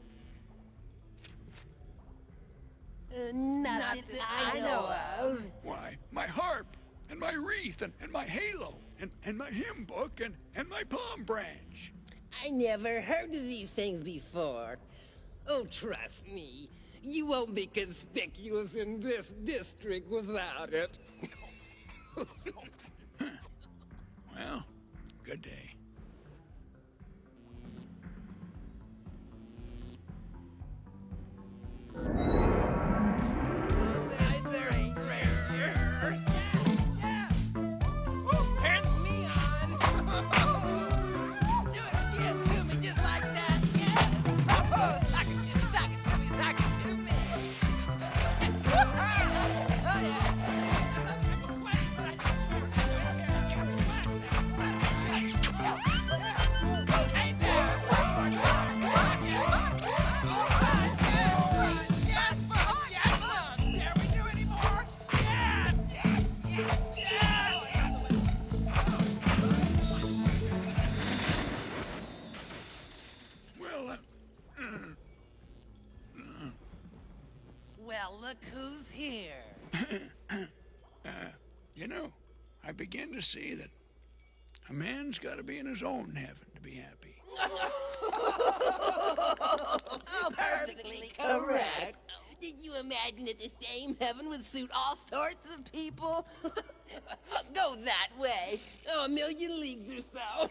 Not that I know of. Why, my harp, and my wreath, and my halo, and my hymn book, and my palm branch. I never heard of these things before. Oh, trust me. You won't be conspicuous in this district without it. Well, good day. Well, look who's here. You know, I begin to see that a man's got to be in his own heaven to be happy. Perfectly correct. Did you imagine that the same heaven would suit all sorts of people? Go that way. Oh, a million leagues or so.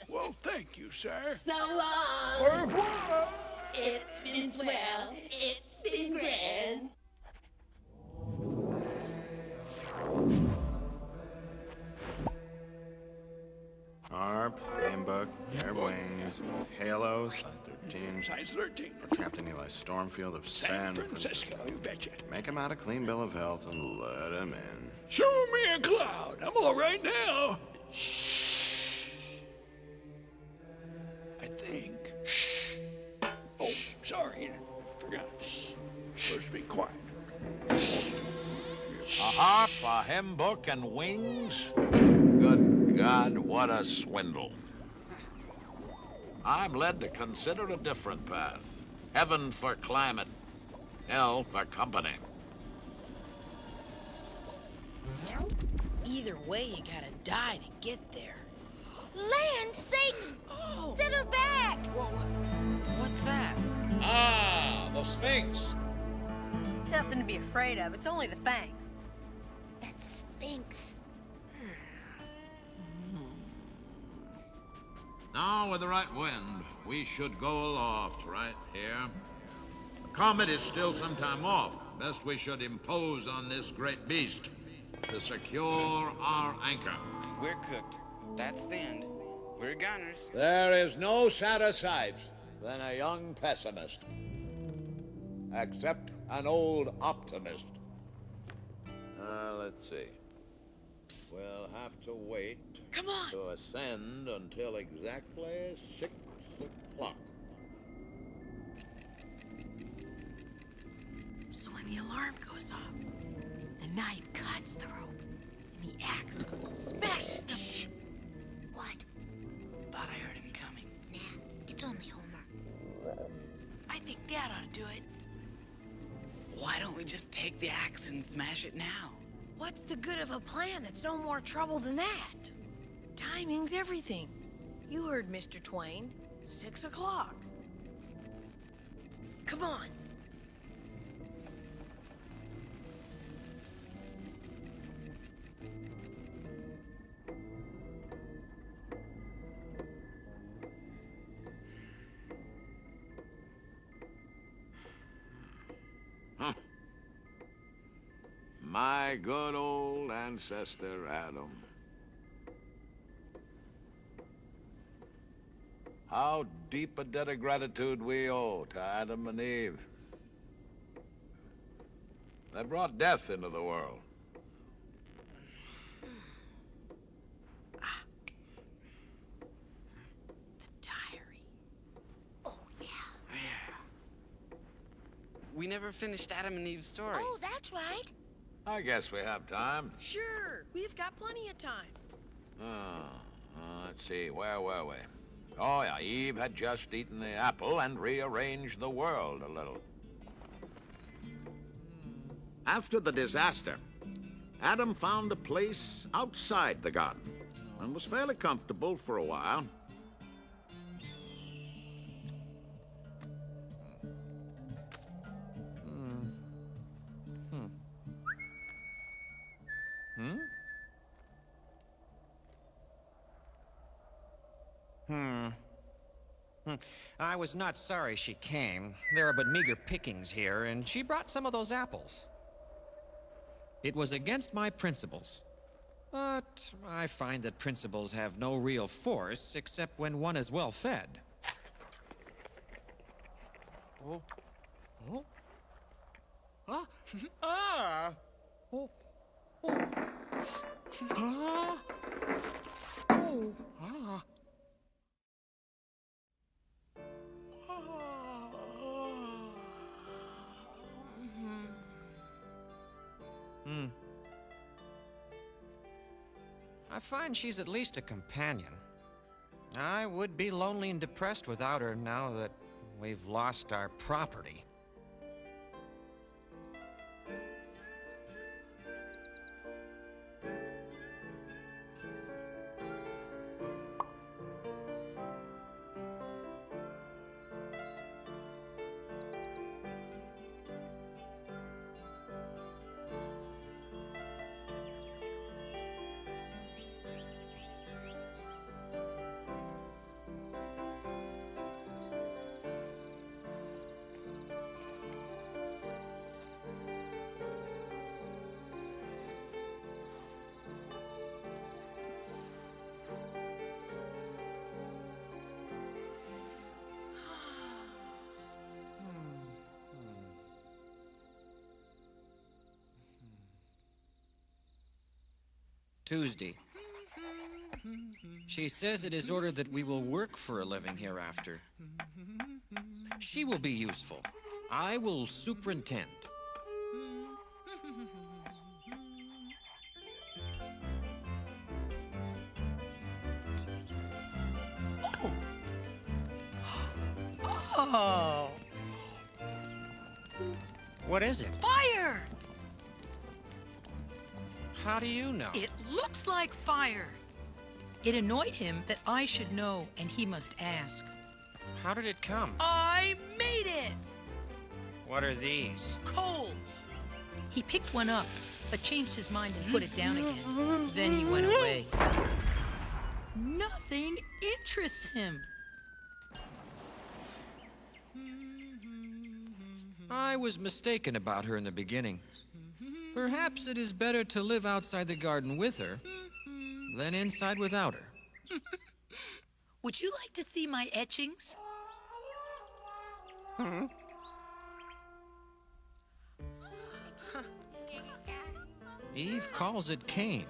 Well, thank you, sir. So long. Au revoir. It's been swell. It's been grand. Harp, handbook, air wings, halos, size 13. Size 13. For Captain Eli Stormfield of San Francisco. You betcha. Make him out a clean bill of health and let him in. Show me a cloud. I'm all right now. I think. Oh, sorry. Forgot. Supposed to be quiet. for hymn book and wings? Good God, what a swindle. I'm led to consider a different path. Heaven for climate, hell for company. Either way, you gotta die to get there. Land sakes! Oh. Set her back! What's that? Ah, the Sphinx. Nothing to be afraid of. It's only the fangs. That Sphinx. Now, with the right wind, we should go aloft right here. The comet is still some time off. Best we should impose on this great beast to secure our anchor. We're cooked. That's the end. We're gunners. There is no sadder sight than a young pessimist. Except an old optimist. Let's see. We'll have to wait to ascend until exactly 6 o'clock. So when the alarm goes off, the knife cuts the rope, and the axe smashes them. Shh. What? Thought I heard him coming. Nah, it's only Homer. I think Dad ought to do it. Why don't we just take the axe and smash it now? What's the good of a plan that's no more trouble than that? Timing's everything. You heard Mr. Twain. 6 o'clock. Come on. Huh. My good old ancestor Adam. How deep a debt of gratitude we owe to Adam and Eve. They brought death into the world. We never finished Adam and Eve's story. Oh, that's right. I guess we have time. Sure, we've got plenty of time. Let's see, where were we? Oh, yeah, Eve had just eaten the apple and rearranged the world a little. After the disaster, Adam found a place outside the garden and was fairly comfortable for a while. I was not sorry she came. There are but meager pickings here, and she brought some of those apples. It was against my principles. But I find that principles have no real force except when one is well fed. Oh. Oh. Ah. Ah. Oh. Oh. Ah. Oh. Ah. I find she's at least a companion. I would be lonely and depressed without her now that we've lost our property. Tuesday. She says it is ordered that we will work for a living hereafter. She will be useful. I will superintend. Oh, What is it? fire! How do you know? It looks like fire. It annoyed him that I should know, and he must ask. How did it come? I made it! What are these? Coals. He picked one up, but changed his mind and put it down again. Then he went away. Nothing interests him. I was mistaken about her in the beginning. Perhaps it is better to live outside the garden with her than inside without her. Would you like to see my etchings? Eve calls it Cain.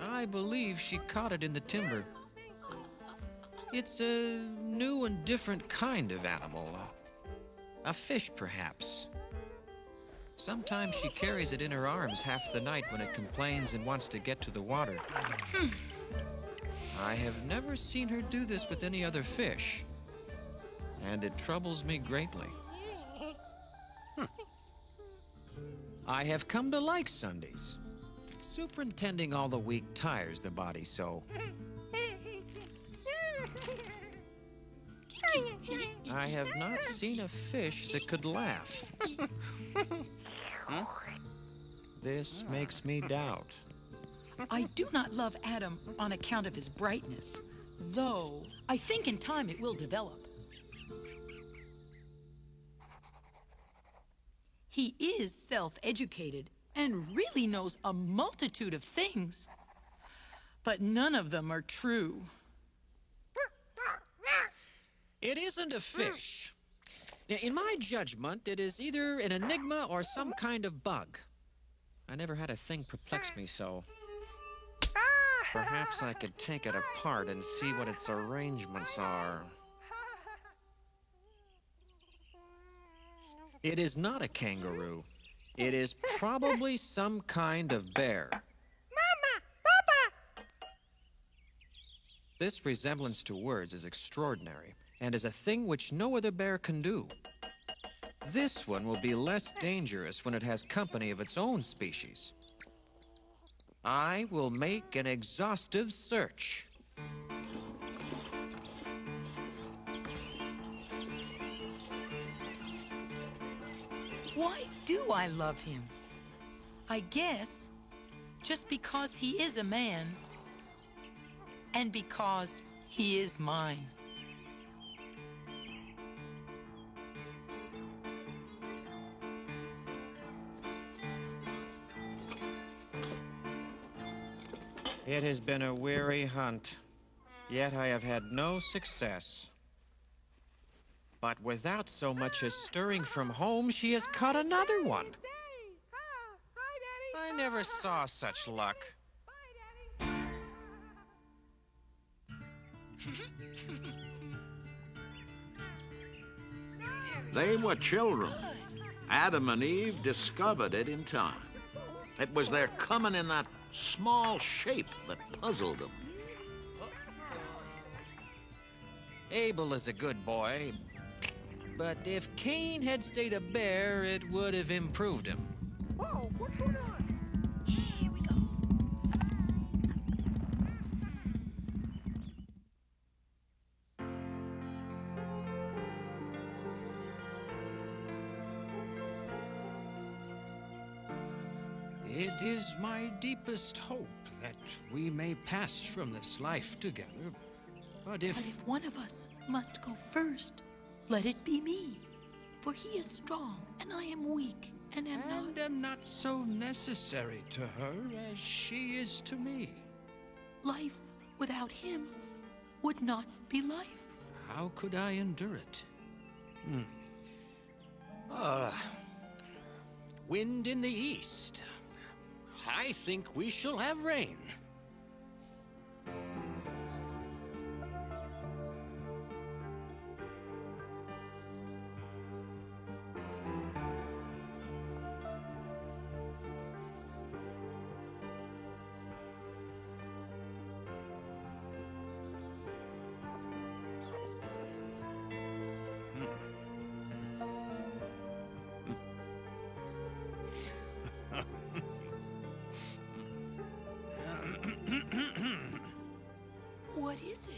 I believe she caught it in the timber. It's a new and different kind of animal. A fish, perhaps. Sometimes she carries it in her arms half the night when it complains and wants to get to the water. I have never seen her do this with any other fish, and it troubles me greatly. I have come to like Sundays. Superintending all the week tires the body so. I have not seen a fish that could laugh. This makes me doubt. I do not love Adam on account of his brightness, though I think in time it will develop. He is self-educated and really knows a multitude of things, but none of them are true. It isn't a fish. In my judgment, it is either an enigma or some kind of bug. I never had a thing perplex me so. Perhaps I could take it apart and see what its arrangements are. It is not a kangaroo. It is probably some kind of bear. Mama! Papa! This resemblance to words is extraordinary, and is a thing which no other bear can do. This one will be less dangerous when it has company of its own species. I will make an exhaustive search. Why do I love him? I guess just because he is a man and because he is mine. It has been a weary hunt, yet I have had no success. But without so much as stirring from home, she has caught another one. I never saw such luck. They were children. Adam and Eve discovered it in time. It was their coming in that small shape that puzzled them. Abel is a good boy, but if Cain had stayed a bear, it would have improved him. Whoa, what's going on? Here we go. It is my deepest hope that we may pass from this life together. But if one of us must go first, let it be me. For he is strong, and I am weak, and am not so necessary to her as she is to me. Life without him would not be life. How could I endure it? Wind in the east. I think we shall have rain.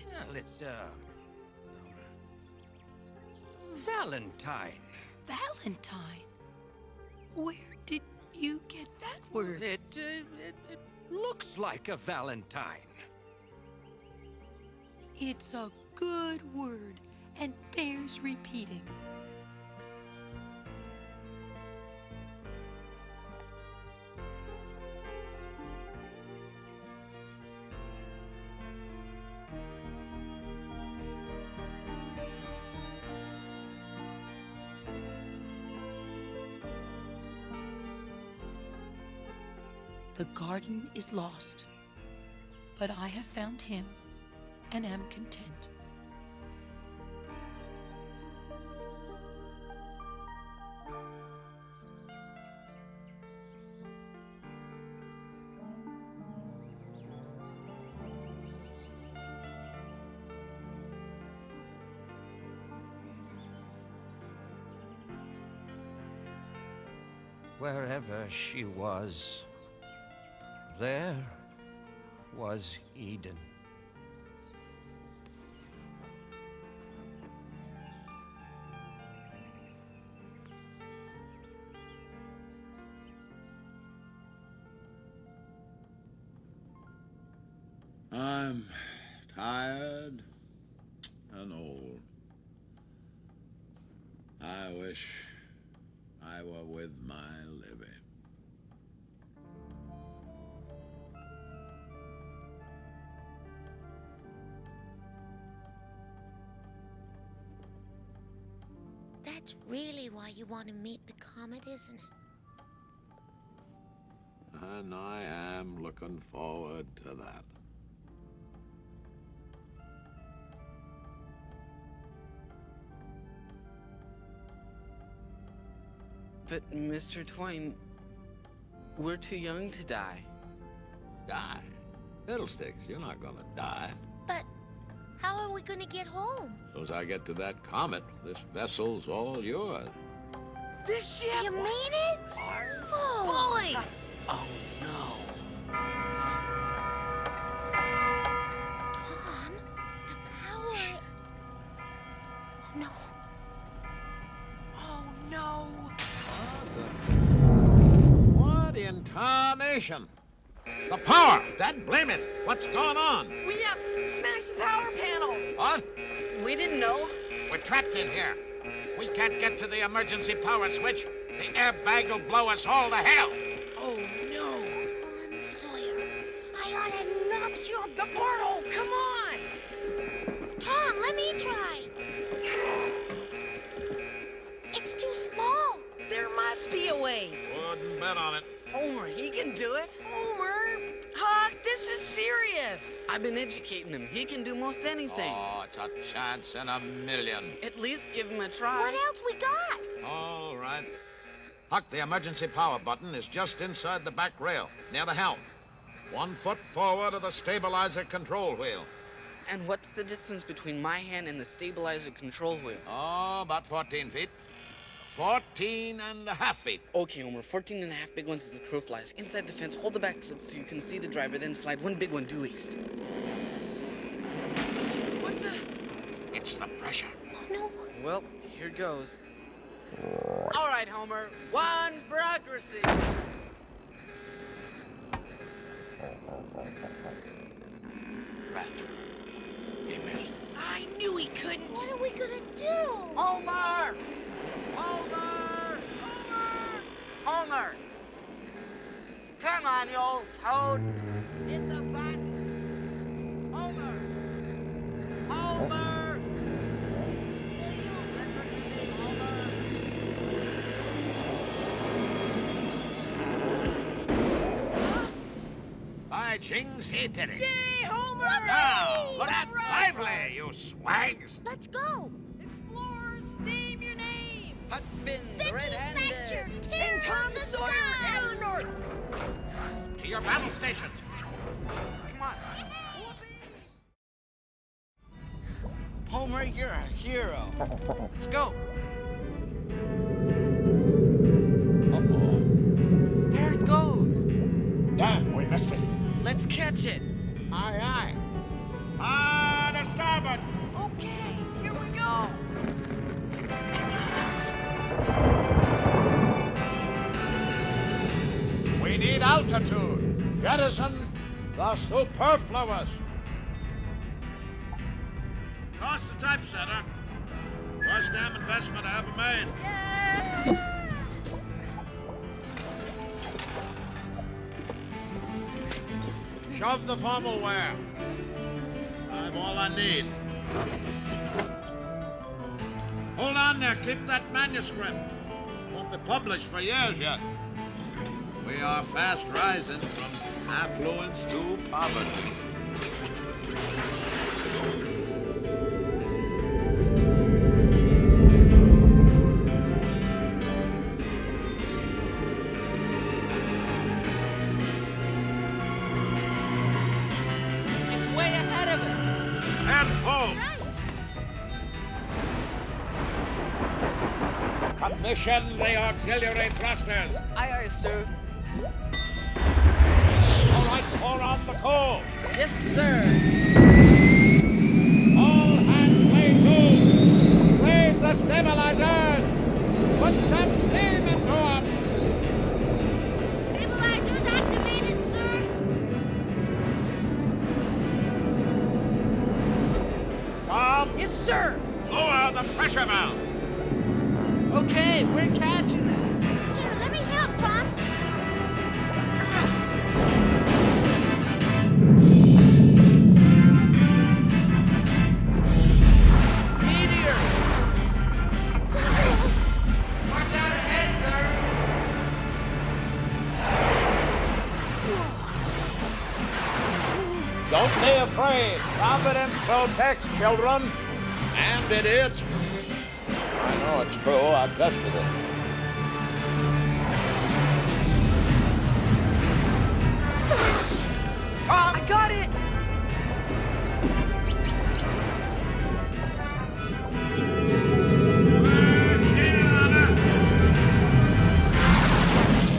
Well, it's, Valentine. Valentine? Where did you get that word? It looks like a Valentine. It's a good word and bears repeating. The garden is lost, but I have found him and am content. Wherever she was, there was Eden. I'm tired and old. I wish I were with my Libby. That's really why you want to meet the comet, isn't it? And I am looking forward to that. But, Mr. Twain, we're too young to die. Die? Fiddlesticks, you're not gonna die. But how are we going to get home? As soon as I get to that comet, this vessel's all yours. This ship? You mean it? Oh. Bully! Oh, no. Tom, the power... Oh, no. Oh, no. What in tarnation? The power! Dad, blame it! What's going on? We smashed the power panel. What? We didn't know. We're trapped in here. We can't get to the emergency power switch. The airbag will blow us all to hell. Oh, no. Tom Sawyer, I ought to knock your... The portal, come on. Tom, let me try. It's too small. There must be a way. Wouldn't bet on it. Homer, he can do it. Homer! Huck, this is serious. I've been educating him. He can do most anything. Oh, it's a chance in a million. At least give him a try. What else we got? All right. Huck, the emergency power button is just inside the back rail, near the helm. 1 foot forward of the stabilizer control wheel. And what's the distance between my hand and the stabilizer control wheel? Oh, about 14 feet. 14.5 feet. Okay, Homer, 14 and a half big ones as the crow flies. Inside the fence, hold the back clip so you can see the driver, then slide one big one due east. What the? It's the pressure. Oh, no. Well, here goes. All right, Homer, one for accuracy. Rat. He missed. I knew he couldn't. What are we going to do? Homer! Homer! Homer! Homer! Come on, you old toad! Hit the button! Homer! Homer! Will you listen to me, Homer? By jings, he did it. Yay, Homer! Now, look lively, you swags. Let's go. Explorers, name your name. Huck Finn, the Becky red-handed. Thatcher, And terror Tom of the Sawyer, skies. Eleanor. To your battle stations. Come on. Homer, you're a hero. Let's go. Uh-oh. There it goes. Damn, we missed it. Let's catch it. Aye, aye. On to starboard. Okay, here we go. We need altitude. Jettison the superfluous. Toss the typesetter. Worst damn investment I ever made. Shove the formal wear. I've all I need. Hold on there. Keep that manuscript. Won't be published for years yet. We are fast rising from affluence to poverty. It's way ahead of us. And home. Commission the auxiliary thrusters. Aye, aye, sir. All right, pour on the coal. Yes, sir. All hands lay to. Raise the stabilizers. Put some steam into them. Stabilizers activated, sir. Tom? Yes, sir. Lower the pressure valve. Okay, we're catching it. Here, let me help, Tom. Meteor! Watch out ahead, sir! Don't be afraid. Providence protects children. And it is. I know it's true. I've tested it. Tom, I got it.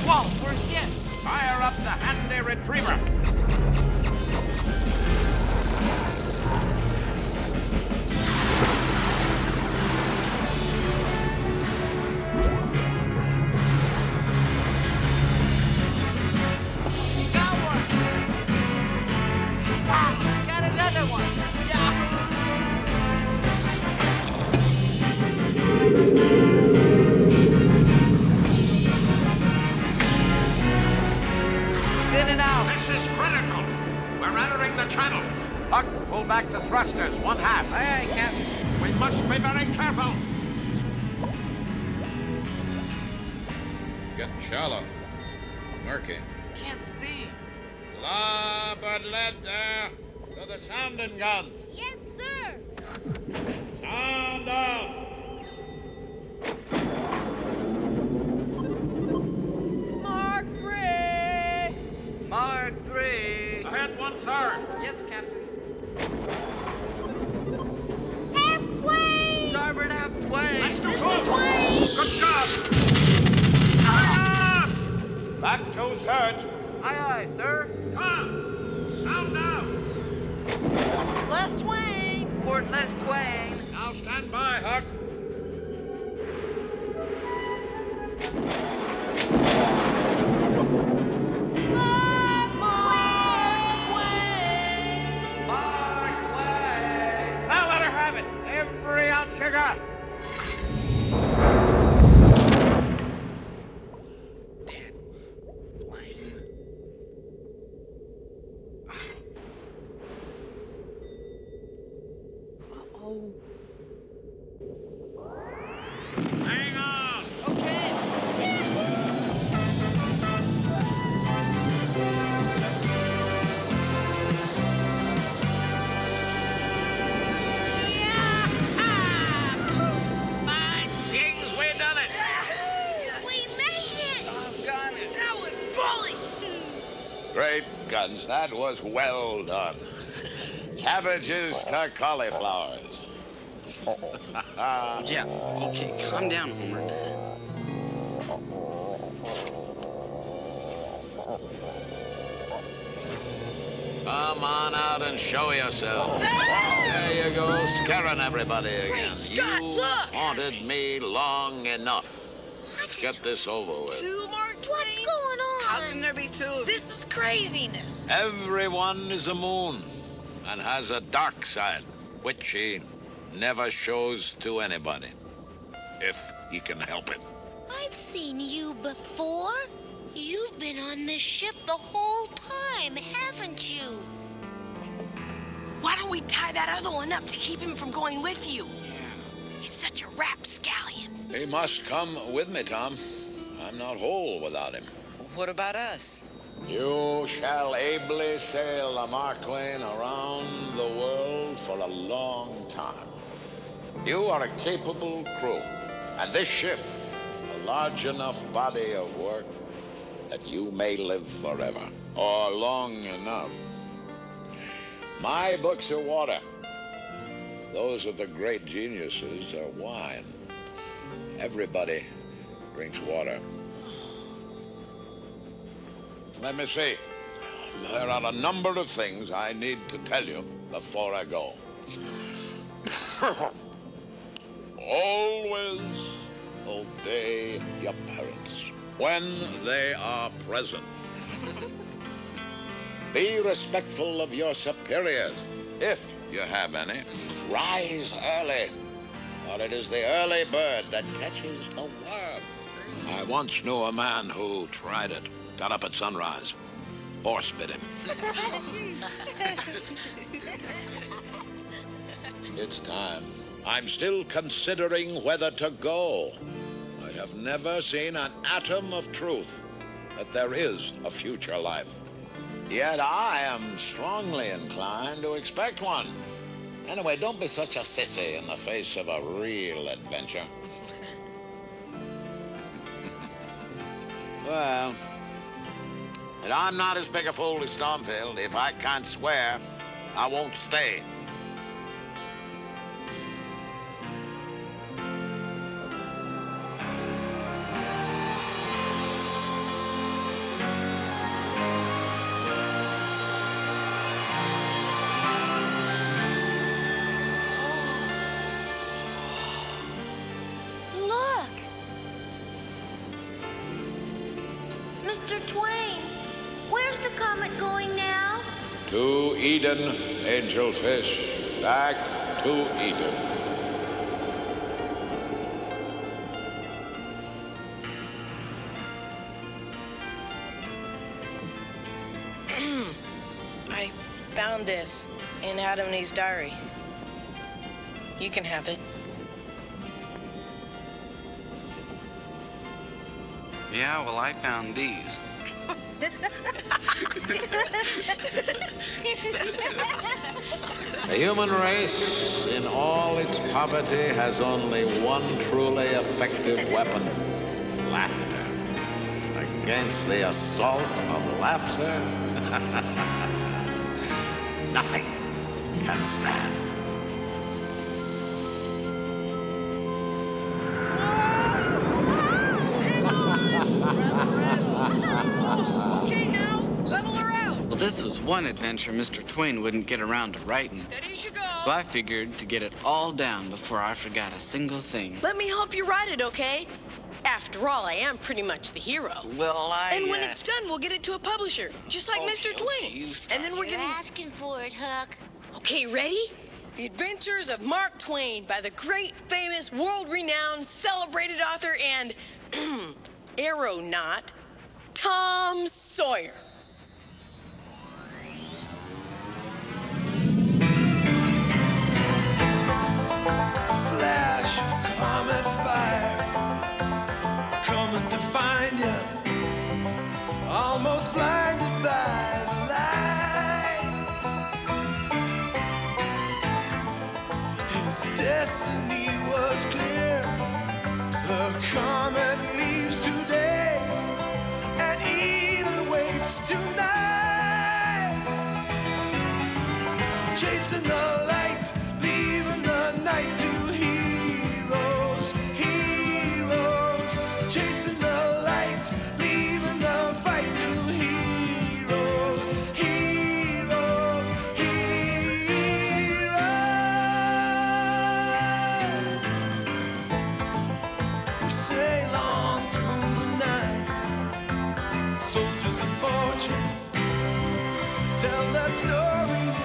Whoa, we're hit. Fire up the handy retriever. Got one! Wow, got another one! Yahoo! Spinning out! This is critical. We're entering the channel. Huck, pull back the thrusters, one half. Aye, aye, Captain. We must be very careful. Getting shallow. Murky. Can't see. Larboard lead there. To the sounding gun. Yes, sir. Sound out. Mark 3. Mark 3. Ahead 1/3. Yes, Captain. Half Twain. Starboard half Twain. That's too Mr. close. Twain. Good job. Back 2/3. Aye, aye, sir. Come. Sound out. Les Twain. Port Les Twain. Now stand by, Huck. Mark Twain. Now let her have it. Every ounce you got. Oh. Hang on. Okay. My dings, we done it. We made it. Doggone it. That was bully. Great guns. That was well done. Cabbages to cauliflowers. Yeah, okay, calm down, Homer. Come on out and show yourself. There you go, scaring everybody again. Scott, You look! haunted me long enough. Let's get this over with. Two Mark Twains? What's going on? How can there be two of you? This is craziness. Everyone is a moon and has a dark side, which he never shows to anybody, if he can help it. I've seen you before. You've been on this ship the whole time, haven't you? Why don't we tie that other one up to keep him from going with you? He's such a rapscallion. He must come with me, Tom. I'm not whole without him. What about us? You shall ably sail the Mark Twain around the world for a long time. You are a capable crew, and this ship, a large enough body of work that you may live forever, or long enough. My books are water. Those of the great geniuses are wine. Everybody drinks water. Let me see. There are a number of things I need to tell you before I go. Always obey your parents when they are present. Be respectful of your superiors, if you have any. Rise early, for it is the early bird that catches the worm. I once knew a man who tried it. Got up at sunrise. Horse bit him. It's time. I'm still considering whether to go. I have never seen an atom of truth that there is a future life. Yet I am strongly inclined to expect one. Anyway, don't be such a sissy in the face of a real adventure. Well, and I'm not as big a fool as Stormfield. If I can't swear, I won't stay. Look! Mr. Twain, where's the comet going now? To Eden, angelfish. Back to Eden. I found this in Adam and Eve's diary. You can have it. Yeah, well, I found these. The human race, in all its poverty, has only one truly effective weapon: laughter. Against the assault of laughter, nothing can stand. Okay, now, level her out. Well, this was one adventure Mr. Twain wouldn't get around to writing. Steady as you go. So I figured to get it all down before I forgot a single thing. Let me help you write it, okay? After all, I am pretty much the hero. Well, And when it's done, we'll get it to a publisher, just like Mr. Twain. And then we're You're gonna... asking for it, Huck. Okay, ready? The Adventures of Mark Twain by the great, famous, world-renowned, celebrated author and aeronaut, Tom Sawyer. Flash of comet fire coming to find you, almost blinded by the light. His destiny was clear. The comet leaves today, and Eden waits tonight. Chasing the lights, leaving the night to heroes, heroes. Chasing the lights, leaving the fight to heroes, heroes. story